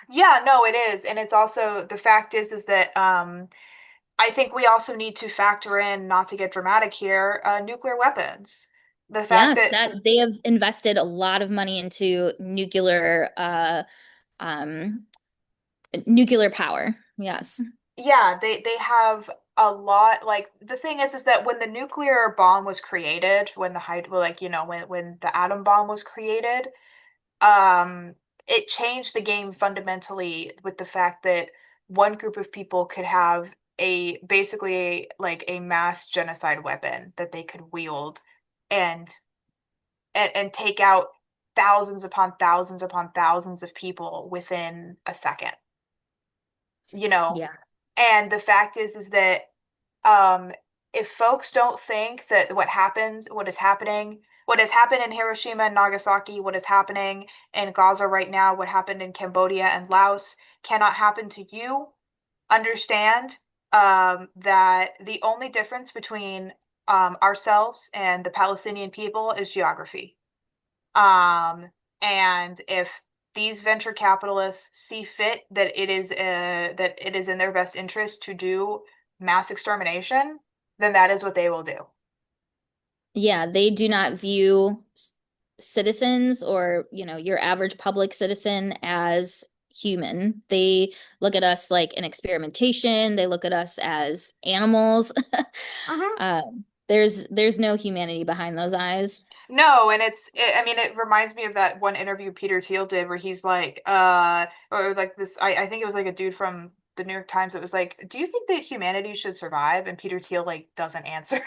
yeah, no, it is. And it's also the fact is that I think we also need to factor in, not to get dramatic here, nuclear weapons. The fact Yes, that, that they have invested a lot of money into um, nuclear power. Yes. yeah, they have a lot. Like the thing is that when the nuclear bomb was created, when the hyd well, like when the atom bomb was created, um, it changed the game fundamentally with the fact that one group of people could have a basically like a mass genocide weapon that they could wield and and take out thousands upon thousands upon thousands of people within a second, you know. Yeah. And the fact is that um if folks don't think that what is happening, What has happened in Hiroshima and Nagasaki, what is happening in Gaza right now, what happened in Cambodia and Laos cannot happen to you. Understand that the only difference between ourselves and the Palestinian people is geography. And if these venture capitalists see fit that it is in their best interest to do mass extermination, then that is what they will do. Yeah, they do not view citizens or, your average public citizen as human. They look at us like an experimentation. They look at us as animals. Mhm. Uh, there's no humanity behind those eyes. No, and I mean, it reminds me of that one interview Peter Thiel did where he's like, or like this, I think it was like a dude from the New York Times that was like, do you think that humanity should survive? And Peter Thiel like doesn't answer.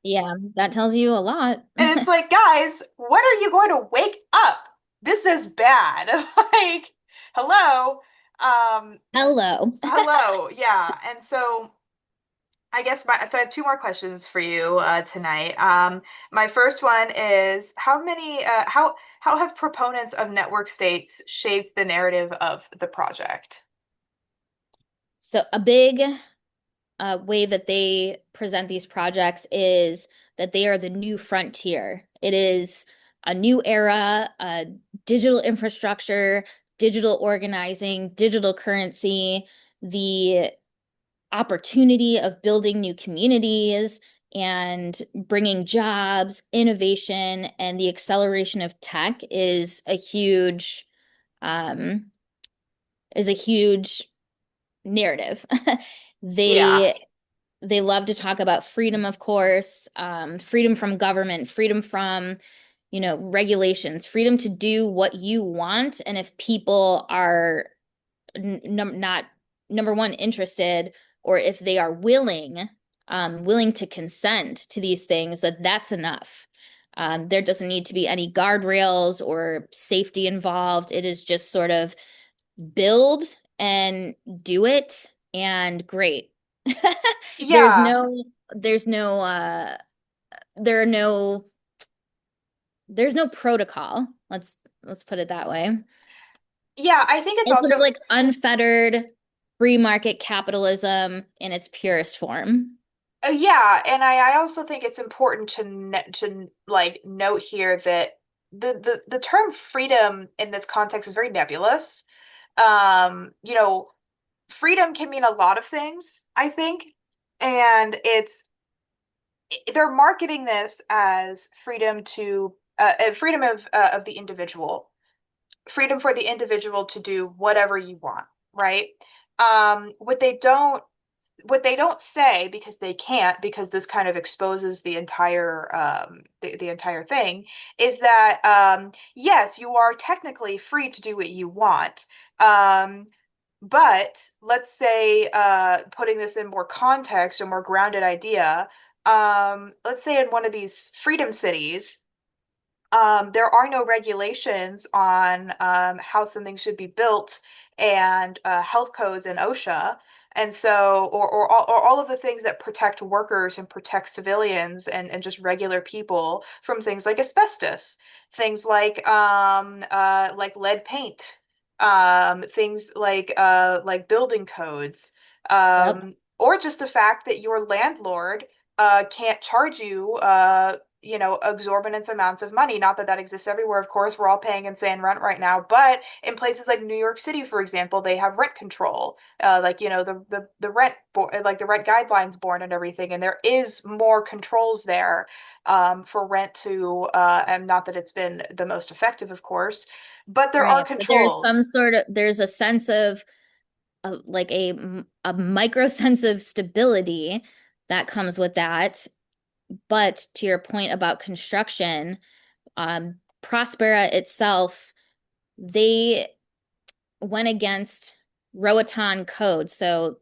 Yeah, that tells you a lot. And it's like, guys, when are you going to wake up? This is bad. Like, hello. Um, Hello. hello. Yeah. And so I guess so I have two more questions for you tonight. My first one is how have proponents of network states shaped the narrative of the project? So a big way that they present these projects is that they are the new frontier. It is a new era, digital infrastructure, digital organizing, digital currency, the opportunity of building new communities and bringing jobs, innovation, and the acceleration of tech um, is a huge narrative. Yeah. They they love to talk about freedom, of course, freedom from government, freedom from, regulations, freedom to do what you want. And if people are not, number one, interested, or if they are willing to consent to these things, that's enough. There doesn't need to be any guardrails or safety involved. It is just sort of build and do it and great. There's Yeah. no, there's no, there are no, there's no protocol. Let's put it that way. Yeah, I think it's It's sort also of like unfettered free market capitalism in its purest form. yeah, and I also think it's important to like note here that the term freedom in this context is very nebulous. You know, freedom can mean a lot of things, I think, and they're marketing this as freedom to freedom of the individual, freedom for the individual to do whatever you want, right? What they don't say, because they can't, because this kind of exposes the entire thing, is that yes, you are technically free to do what you want. Um, but let's say, putting this in more context, a more grounded idea, let's say in one of these freedom cities, there are no regulations on how something should be built and health codes and OSHA. And so, or all of the things that protect workers and protect civilians and just regular people from things like asbestos, things like lead paint, things like building codes, Yep. or just the fact that your landlord can't charge you exorbitant amounts of money. Not that that exists everywhere, of course. We're all paying insane rent right now, but in places like New York City, for example, they have rent control, the rent like the rent guidelines born and everything, and there is more controls there for rent to and not that it's been the most effective, of course, but there are Right. But controls. there's a sense of like a micro sense of stability that comes with that. But to your point about construction, Prospera itself, they went against Roatan code. So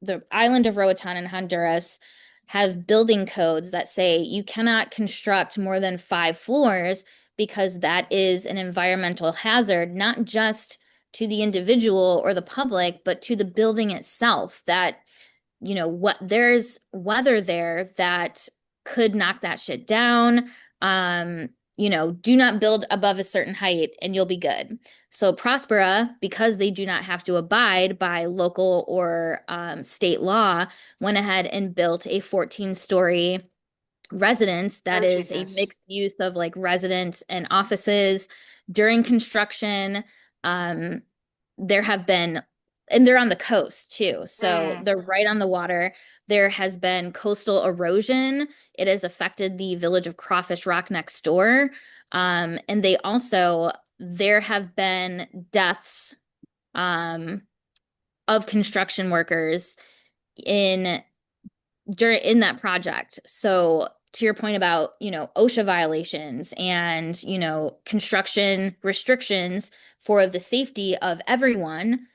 the island of Roatan in Honduras have building codes that say you cannot construct more than 5 floors because that is an environmental hazard, not just to the individual or the public, but to the building itself. That, what there's weather there that could knock that shit down. Do not build above a certain height and you'll be good. So Prospera, because they do not have to abide by local or state law, went ahead and built a 14-story residence that Oh, is a Jesus. mixed use of like residents and offices. During construction, um, there have been, and they're on the coast too, so Mm. they're right on the water. There has been coastal erosion. It has affected the village of Crawfish Rock next door. And there have been deaths um, of construction workers in in that project. So to your point about, OSHA violations and, construction restrictions for the safety of everyone,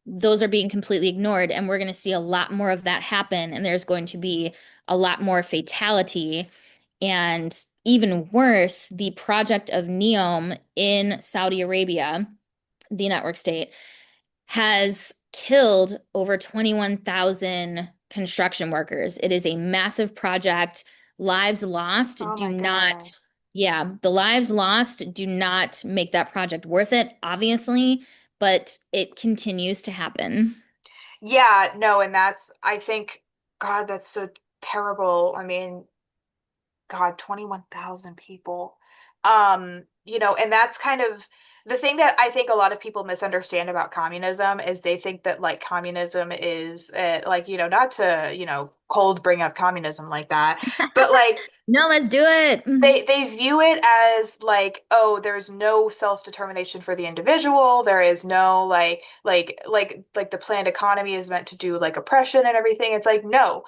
those are being completely ignored. And we're going to see a lot more of that happen. And there's going to be a lot more fatality. And even worse, the project of NEOM in Saudi Arabia, the network state, has killed over 21,000 construction workers. It is a massive project. Lives lost Oh do my not, God. yeah, the lives lost do not make that project worth it, obviously, but it continues to happen. Yeah, no, and I think, God, that's so terrible. I mean, God, 21,000 people. And that's kind of the thing that I think a lot of people misunderstand about communism is they think that like communism is like, not to, cold bring up communism like that, but like No, let's do it. they view it as like, oh, there's no self-determination for the individual. There is no like the planned economy is meant to do like oppression and everything. It's like, no,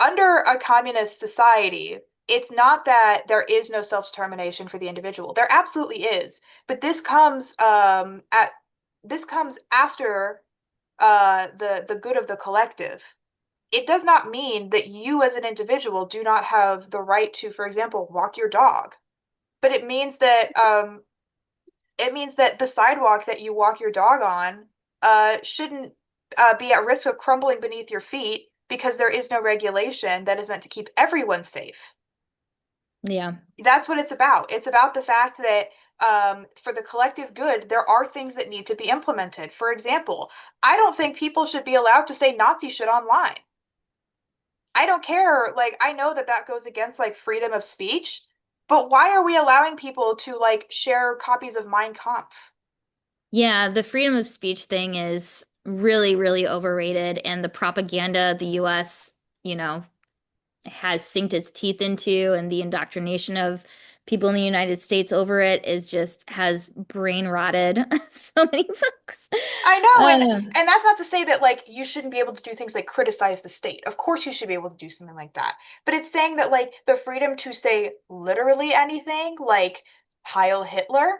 under a communist society, it's not that there is no self-determination for the individual. There absolutely is. But this comes after the good of the collective. It does not mean that you as an individual do not have the right to, for example, walk your dog. But it means that the sidewalk that you walk your dog on shouldn't be at risk of crumbling beneath your feet because there is no regulation that is meant to keep everyone safe. Yeah. That's what it's about. It's about the fact that for the collective good, there are things that need to be implemented. For example, I don't think people should be allowed to say Nazi shit online. I don't care. Like, I know that that goes against like freedom of speech, but why are we allowing people to like share copies of Mein Kampf? Yeah, the freedom of speech thing is really, really overrated. And the propaganda the US, you know, has sinked its teeth into, and the indoctrination of people in the United States over it is just has brain rotted so many folks. I know, Uh, and that's not to say that like you shouldn't be able to do things like criticize the state. Of course you should be able to do something like that. But it's saying that like the freedom to say literally anything, like Heil Hitler,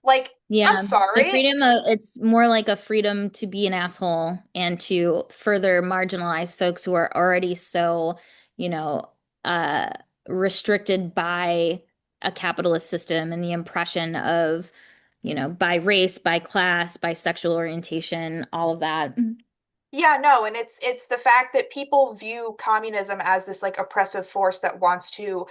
like I'm yeah, the sorry. freedom of it's more like a freedom to be an asshole and to further marginalize folks who are already so, you know, uh, restricted by a capitalist system and the impression of, by race, by class, by sexual orientation, all of that. Yeah, no, and it's the fact that people view communism as this like oppressive force that wants to,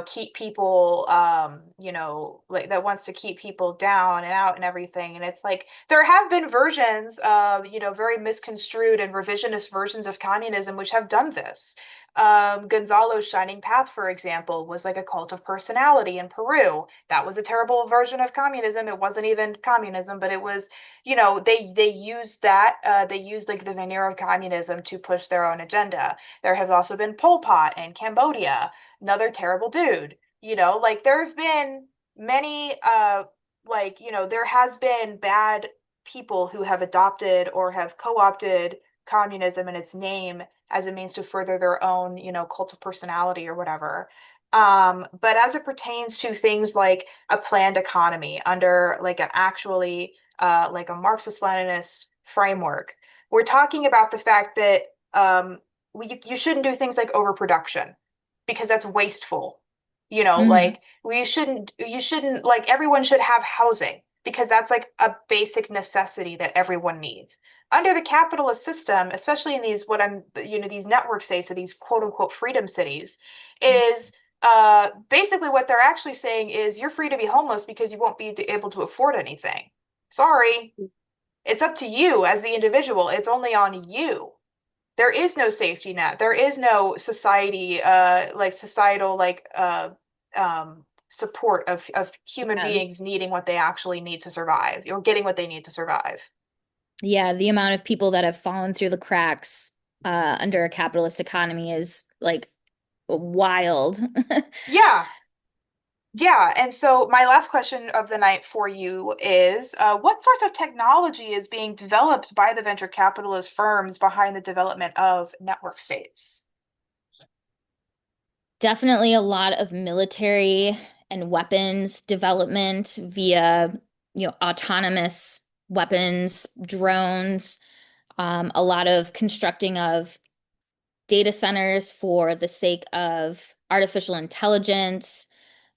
keep people like that wants to keep people down and out and everything. And it's like there have been versions of, very misconstrued and revisionist versions of communism which have done this. Gonzalo's Shining Path, for example, was like a cult of personality in Peru. That was a terrible version of communism. It wasn't even communism, but it was they used that they used like the veneer of communism to push their own agenda. There has also been Pol Pot in Cambodia, another terrible dude. Like there have been many there has been bad people who have adopted or have co-opted communism in its name as a means to further their own, cult of personality or whatever. But as it pertains to things like a planned economy under like an actually like a Marxist-Leninist framework. We're talking about the fact that you shouldn't do things like overproduction because that's wasteful. Mhm. Like you shouldn't like everyone should have housing because that's like a basic necessity that everyone needs. Under the capitalist system, especially in these what I'm these network states or these quote unquote freedom cities, is basically what they're actually saying is you're free to be homeless because you won't be able to afford anything. Sorry, it's up to you as the individual. It's only on you. There is no safety net. There is no society, like societal, like support of human Yeah. beings needing what they actually need to survive or getting what they need to survive. Yeah, the amount of people that have fallen through the cracks under a capitalist economy is like wild. Yeah, yeah. And so my last question of the night for you is, what sorts of technology is being developed by the venture capitalist firms behind the development of network states? Definitely a lot of military and weapons development via, autonomous weapons, drones, a lot of constructing of data centers for the sake of artificial intelligence,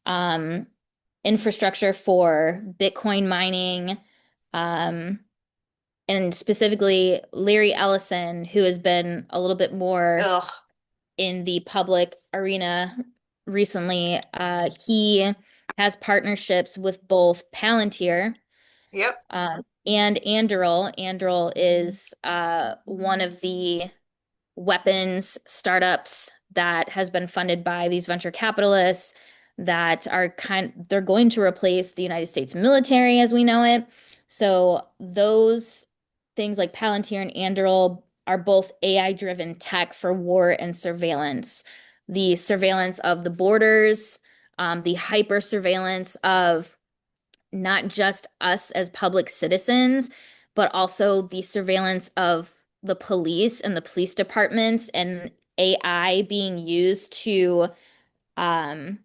um, infrastructure for Bitcoin mining, um, and specifically Larry Ellison, who has been a little bit more Ugh. in the public arena recently. He has partnerships with both Palantir Yep. and Anduril. Anduril is one of the weapons startups that has been funded by these venture capitalists that are they're going to replace the United States military as we know it. So those things like Palantir and Anduril are both AI driven tech for war and surveillance. The surveillance of the borders, the hyper surveillance of not just us as public citizens, but also the surveillance of the police and the police departments and AI being used to um,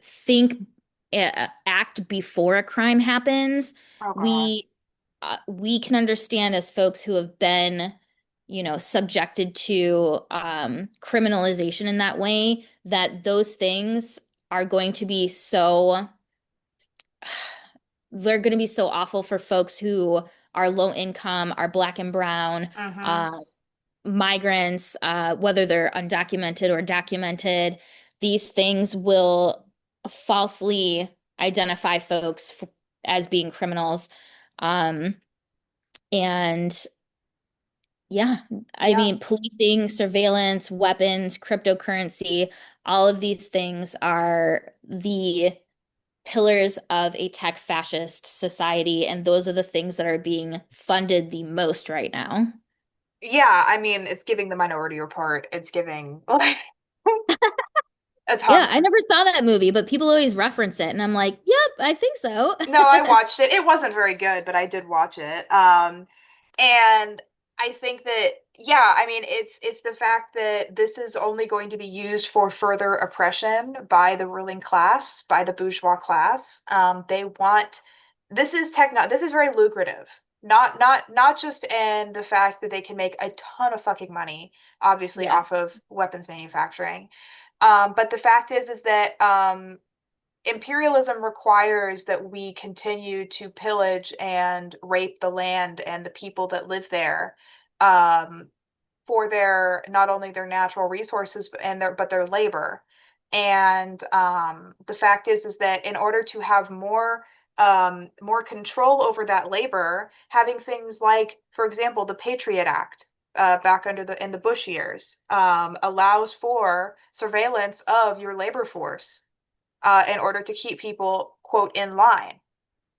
think, act before a crime happens. Oh God. We can understand as folks who have been, subjected to criminalization in that way, that those things are going to be so they're going to be so awful for folks who are low income, are black and brown, Mm-hmm. uh, migrants, whether they're undocumented or documented. These things will falsely identify folks as being criminals. Um, and yeah, I Yeah. mean, policing, surveillance, weapons, cryptocurrency, all of these things are the pillars of a tech fascist society, and those are the things that are being funded the most right now. Yeah, I mean, it's giving the Minority Report. It's giving like a Yeah, ton. I never saw that movie, but people always reference it, and I'm like, yep, I think so. No, I watched it. It wasn't very good, but I did watch it. And I think that yeah, I mean, it's the fact that this is only going to be used for further oppression by the ruling class, by the bourgeois class. They want this is very lucrative. Not just in the fact that they can make a ton of fucking money, obviously off Yes. of weapons manufacturing. But the fact is that imperialism requires that we continue to pillage and rape the land and the people that live there, um, for their not only their natural resources but their labor. And the fact is that in order to have more control over that labor, having things like, for example, the Patriot Act, back under the in the Bush years, allows for surveillance of your labor force, in order to keep people, quote, in line.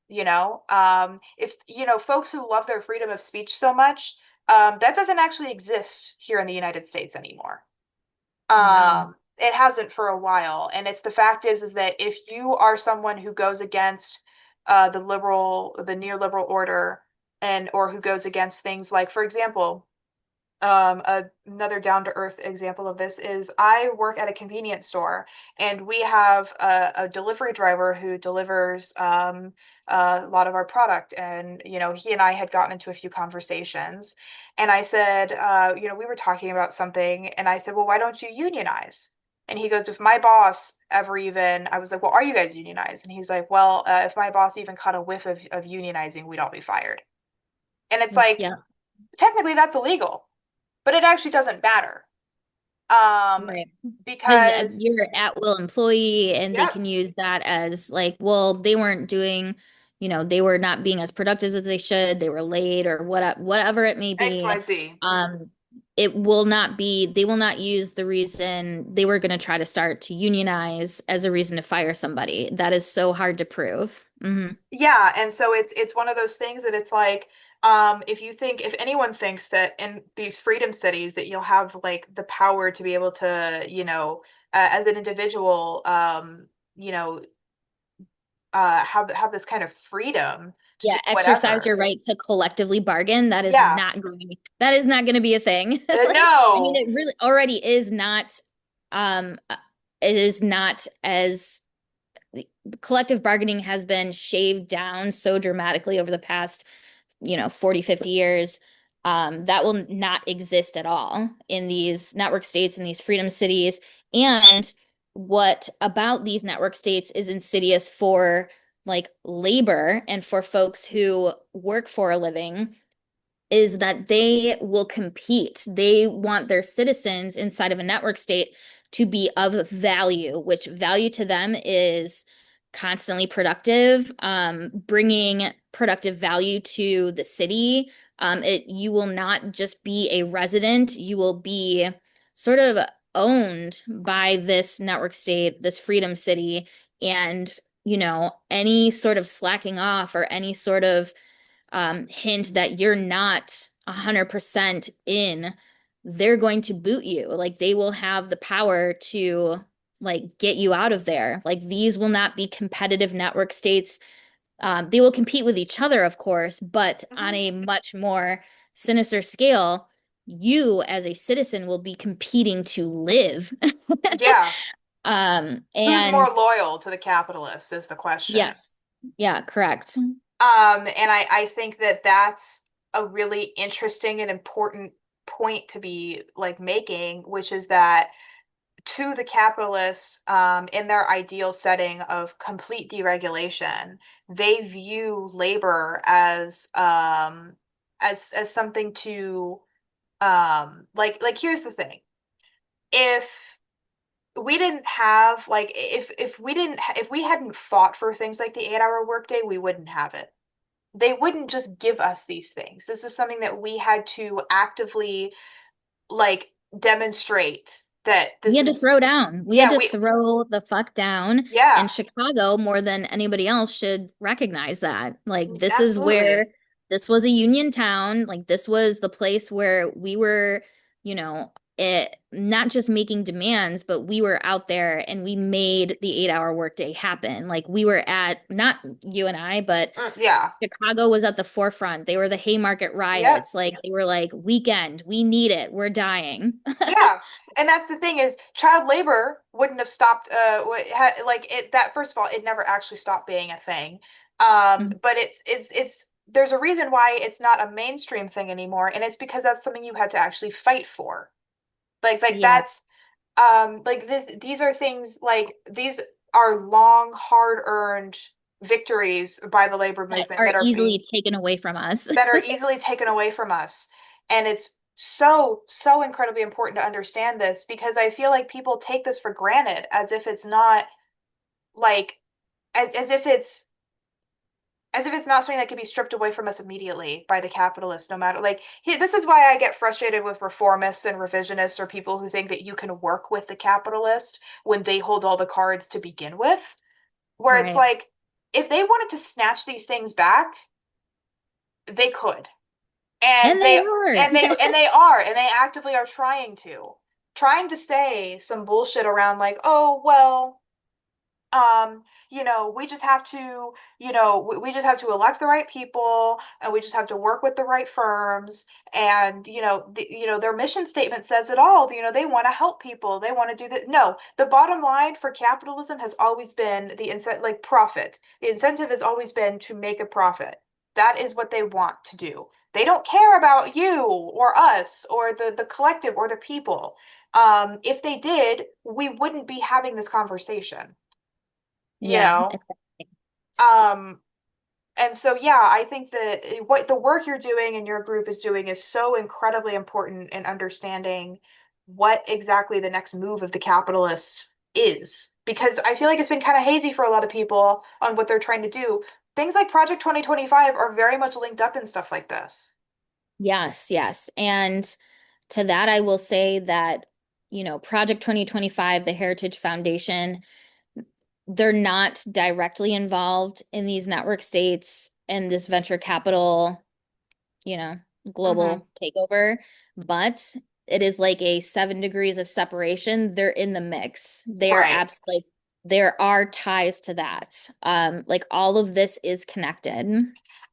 If folks who love their freedom of speech so much, that doesn't actually exist here in the United States anymore. No. It hasn't for a while, and it's the fact is that if you are someone who goes against the neoliberal order, and or who goes against things like, for example, another down to earth example of this is I work at a convenience store, and we have a delivery driver who delivers a lot of our product. And, he and I had gotten into a few conversations, and I said, we were talking about something, and I said, well, why don't you unionize? And he goes, if my boss ever even, I was like, well, are you guys unionized? And he's like, well, if my boss even caught a whiff of unionizing, we'd all be fired. And it's like, Yeah. technically that's illegal, but it actually doesn't matter. Right. Because Because you're at will employee and they yep, can use that as like, well, they weren't doing, they were not being as productive as they should. They were late or whatever it may be. XYZ. Um, it will not be, they will not use the reason they were going to try to start to unionize as a reason to fire somebody. That is so hard to prove. Yeah, and so it's one of those things that it's like if anyone thinks that in these freedom cities that you'll have like the power to be able to, as an individual, you know, have this kind of freedom to do Yeah, exercise whatever. your right to collectively bargain. Yeah. That is not going to be a thing. Like, I mean, No. it really already is not it is not as collective bargaining has been shaved down so dramatically over the past 40, 50 years. That will not exist at all in these network states, in these freedom cities. And what about these network states is insidious for like labor and for folks who work for a living is that they will compete. They want their citizens inside of a network state to be of value, which value to them is constantly productive, bringing productive value to the city. You will not just be a resident, you will be sort of owned by this network state, this freedom city, and any sort of slacking off or any sort of hint that you're not 100% in, they're going to boot you. Like they will have the power to like get you out of there. Like these will not be competitive network states. They will compete with each other, of course, but on Mhm. a much more sinister scale, you as a citizen will be competing to live. Yeah. Who's And more loyal to the capitalist is the question. yes, yeah, correct. And I think that that's a really interesting and important point to be like making, which is that to the capitalists, in their ideal setting of complete deregulation, they view labor as something to like here's the thing. If we didn't have like if we hadn't fought for things like the 8-hour workday, we wouldn't have it. They wouldn't just give us these things. This is something that we had to actively like demonstrate that We this had to is throw down. We had yeah, to we throw the fuck down. yeah, And Chicago, more than anybody else, should recognize that. Like, this is where absolutely. this was a union town. Like, this was the place where we were, not just making demands, but we were out there and we made the 8-hour workday happen. Like, we were at, not you and I, but Yeah. Chicago was at the forefront. They were the Haymarket Yep. riots. Like, they were like, weekend, we need it. We're dying. Yeah. And that's the thing is child labor wouldn't have stopped like it that first of all it never actually stopped being a thing. But it's there's a reason why it's not a mainstream thing anymore, and it's because that's something you had to actually fight for. Like Yeah. that's like these are things like these are long hard earned victories by the labor That movement are easily taken away from us. that are easily taken away from us. And it's so incredibly important to understand this because I feel like people take this for granted as if it's not like as if it's not something that can be stripped away from us immediately by the capitalists no matter this is why I get frustrated with reformists and revisionists or people who think that you can work with the capitalist when they hold all the cards to begin with, where it's Right. like if they wanted to snatch these things back, they could. And And they they are. and they actively are trying to say some bullshit around like, oh well, we just have to, we just have to elect the right people and we just have to work with the right firms. And their mission statement says it all. They want to help people, they want to do that. No, the bottom line for capitalism has always been the incentive, like profit. The incentive has always been to make a profit. That is what they want to do. They don't care about you or us or the collective or the people. If they did, we wouldn't be having this conversation, you Yeah. know um and so yeah, I think that what the work you're doing and your group is doing is so incredibly important in understanding what exactly the next move of the capitalists is. Because I feel like it's been kind of hazy for a lot of people on what they're trying to do. Things like Project 2025 are very much linked up in stuff like this. Yes, yes. And to that, I will say that, Project 2025, the Heritage Foundation, they're not directly involved in these network states and this venture capital, you know, Hmm. global takeover, but it is like a 7 degrees of separation. They're in the mix. They are Right. absolutely, there are ties to that. Like all of this is connected.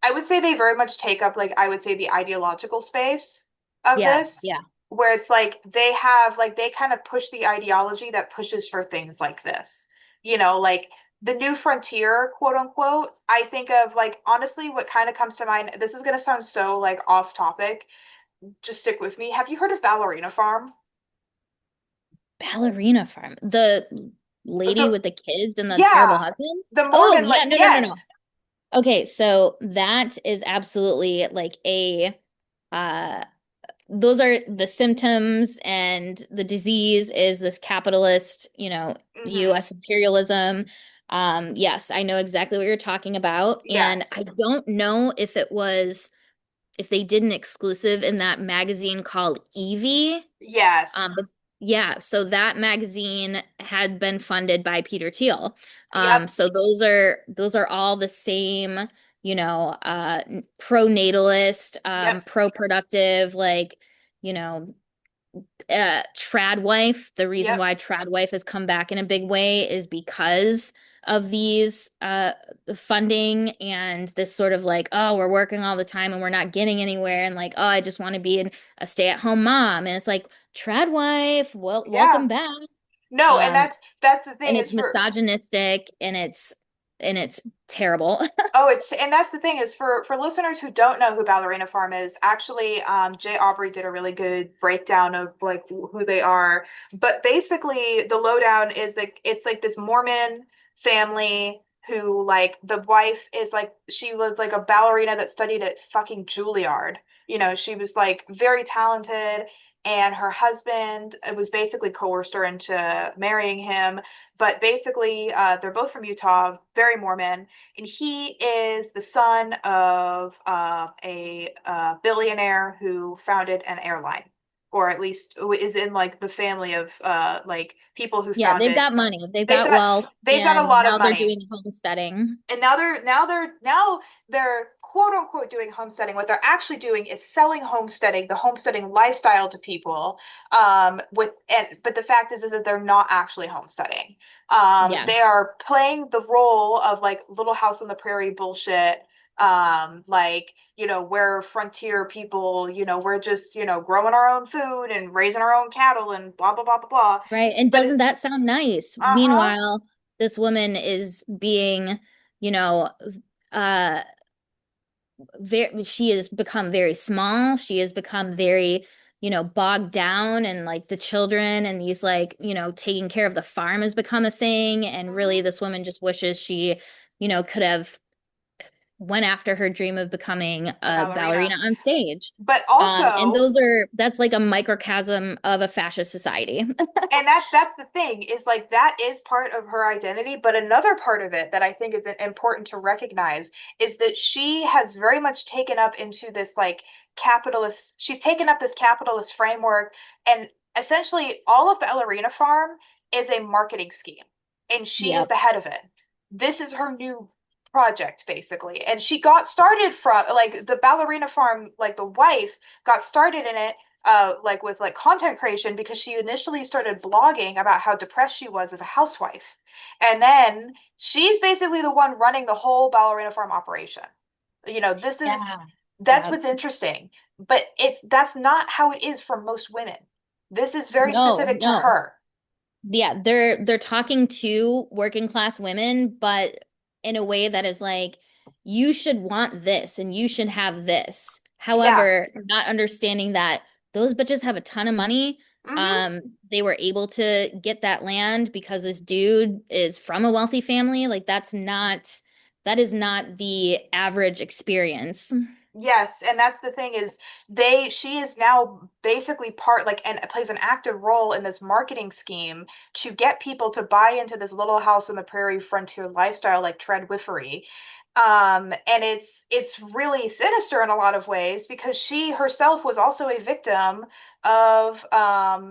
I would say they very much take up, like, I would say the ideological space of Yeah, this, yeah. where it's like they have, like, they kind of push the ideology that pushes for things like this. Like the new frontier, quote unquote. I think of, like, honestly, what kind of comes to mind, this is going to sound so, like, off topic. Just stick with me. Have you heard of Ballerina Farm? Ballerina farm. The lady The, with the kids and the terrible yeah, husband? the Oh, Mormon, yeah, like, no, no, no, yes, no. Okay, so that is absolutely like a uh those are the symptoms, and the disease is this capitalist, hmm, US imperialism. Yes, I know exactly what you're talking about, and I yes, don't know if they did an exclusive in that magazine called Evie. yes, But yeah, so that magazine had been funded by Peter Thiel. yep, So those are all the same, pro-natalist, yep, pro-productive, like, you know, trad wife. The reason yep, why trad wife has come back in a big way is because of these funding and this sort of like, oh, we're working all the time and we're not getting anywhere, and like, oh, I just want to be a stay-at-home mom. And it's like, trad wife, well, yeah. welcome back. No, and Um, that's the and thing it's is for misogynistic, and it's terrible. oh, it's and that's the thing is for listeners who don't know who Ballerina Farm is, actually, Jay Aubrey did a really good breakdown of, like, who they are. But basically, the lowdown is that it's like this Mormon family who, like, the wife is like, she was like a ballerina that studied at fucking Juilliard. She was like very talented, and her husband was basically coerced her into marrying him. But basically, they're both from Utah, very Mormon, and he is the son of a billionaire who founded an airline, or at least is in, like, the family of, like, people who Yeah, they've founded. got money, they've They've got got wealth, they've got a and lot of now they're money, doing homesteading. and now they're quote unquote doing homesteading. What they're actually doing is selling homesteading, the homesteading lifestyle, to people. But the fact is that they're not actually homesteading. Yeah. They are playing the role of, like, Little House on the Prairie bullshit. Like, we're frontier people, we're just, growing our own food and raising our own cattle and blah blah blah blah blah. Right. And But doesn't that sound nice? uh-huh. Meanwhile, this woman is being, you know, uh she has become very small. She has become very, bogged down, and like the children and these, like, taking care of the farm has become a thing. And really Mhm. this woman just wishes she, could have went after her dream of becoming A a ballerina ballerina. on stage. But And also, that's like a microcosm of a fascist society. and that's the thing, is like that is part of her identity, but another part of it that I think is important to recognize is that she has very much taken up into this, like, capitalist, she's taken up this capitalist framework, and essentially all of Ballerina Farm is a marketing scheme, and she is Yep. the head of it. This is her new project, basically, and she got started from, like, the Ballerina Farm, like, the wife got started in it, like, with, like, content creation, because she initially started blogging about how depressed she was as a housewife, and then she's basically the one running the whole Ballerina Farm operation. This is Yeah. That's Yeah. what's interesting, but that's not how it is for most women. This is very No, specific to no. her. Yeah, they're talking to working class women, but in a way that is like, you should want this and you should have this. Yeah. However, not understanding that those bitches have a ton of money. Hmm. They were able to get that land because this dude is from a wealthy family. Like that is not the average experience. Yes, and that's the thing is she is now basically part like and plays an active role in this marketing scheme to get people to buy into this little house on the prairie frontier lifestyle like treadwiffery. And it's really sinister in a lot of ways because she herself was also a victim of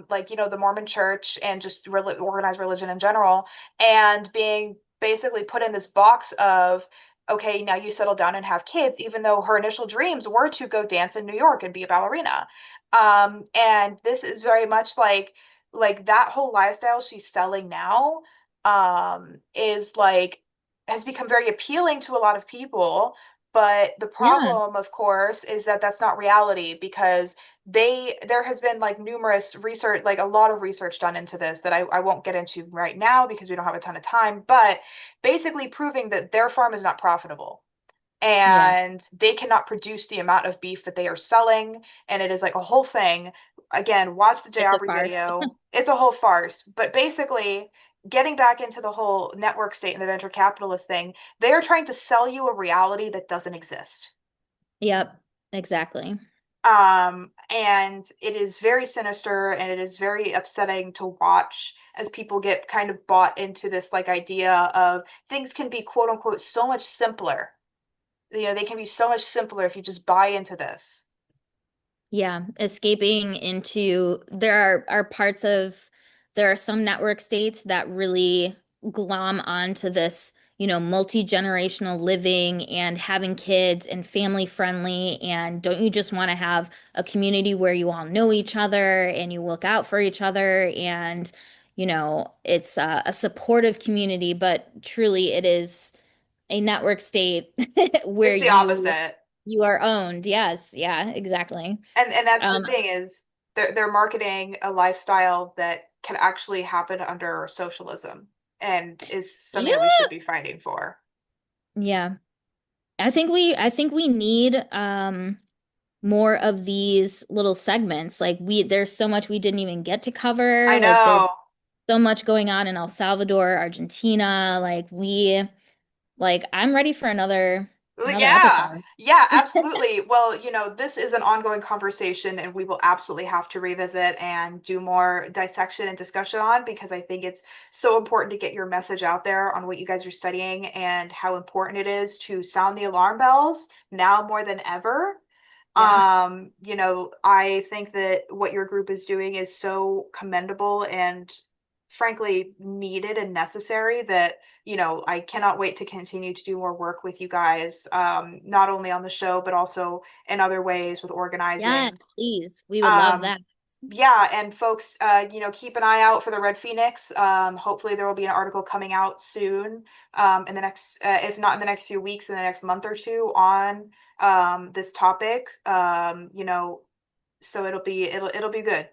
like the Mormon church and just organized religion in general and being basically put in this box of okay, now you settle down and have kids, even though her initial dreams were to go dance in New York and be a ballerina. And this is very much like that whole lifestyle she's selling now, is like has become very appealing to a lot of people. But the Yeah. problem, of course, is that that's not reality because there has been like numerous research, like a lot of research done into this that I won't get into right now because we don't have a ton of time, but basically proving that their farm is not profitable Yeah. and they cannot produce the amount of beef that they are selling. And it is like a whole thing. Again, watch the Jay It's a Aubrey farce. video. It's a whole farce. But basically, getting back into the whole network state and the venture capitalist thing, they are trying to sell you a reality that doesn't exist. Yep, exactly. And it is very sinister and it is very upsetting to watch as people get kind of bought into this like idea of things can be quote unquote so much simpler. They can be so much simpler if you just buy into this. Yeah, escaping into there are parts of there are some network states that really glom onto this, multi-generational living and having kids and family friendly. And don't you just want to have a community where you all know each other and you look out for each other and it's a supportive community, but truly it is a network state where It's the opposite. you are owned. Yes, yeah, exactly. And that's the Um, thing is they're marketing a lifestyle that can actually happen under socialism and is something yeah, that we should be fighting for. yeah. I think we need more of these little segments. Like there's so much we didn't even get to cover. I Like there's know. so much going on in El Salvador, Argentina. I'm ready for another Yeah, episode. yeah, absolutely. Well, this is an ongoing conversation, and we will absolutely have to revisit and do more dissection and discussion on because I think it's so important to get your message out there on what you guys are studying and how important it is to sound the alarm bells now more than ever. Yeah. I think that what your group is doing is so commendable and frankly needed and necessary that I cannot wait to continue to do more work with you guys, not only on the show, but also in other ways with Yes, organizing. please. We would love Um, that. yeah, and folks, keep an eye out for the Red Phoenix. Hopefully there will be an article coming out soon, in the next, if not in the next few weeks, in the next month or two on this topic. So it'll be good.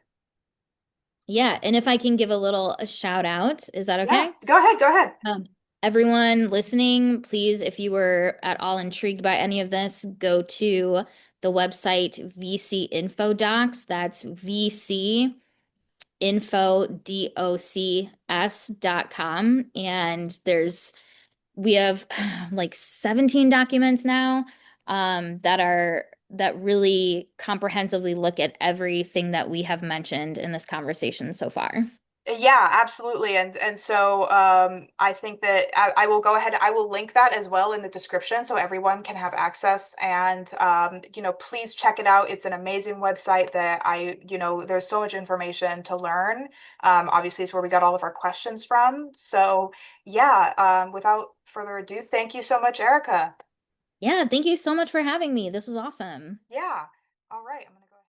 Yeah, and if I can give a shout out, is that Yeah, okay? go ahead, go ahead. Um, Everyone listening, please, if you were at all intrigued by any of this, go to the website VC Info Docs. That's VC Info DOCS.com. And we have like 17 documents now that really comprehensively look at everything that we have mentioned in this conversation so far. Yeah, absolutely. And so I think that I will go ahead, I will link that as well in the description so everyone can have access. And please check it out. It's an amazing website that there's so much information to learn. Obviously, it's where we got all of our questions from. So yeah, without further ado, thank you so much, Erica. Yeah, thank you so much for having me. This was awesome. Yeah. All right.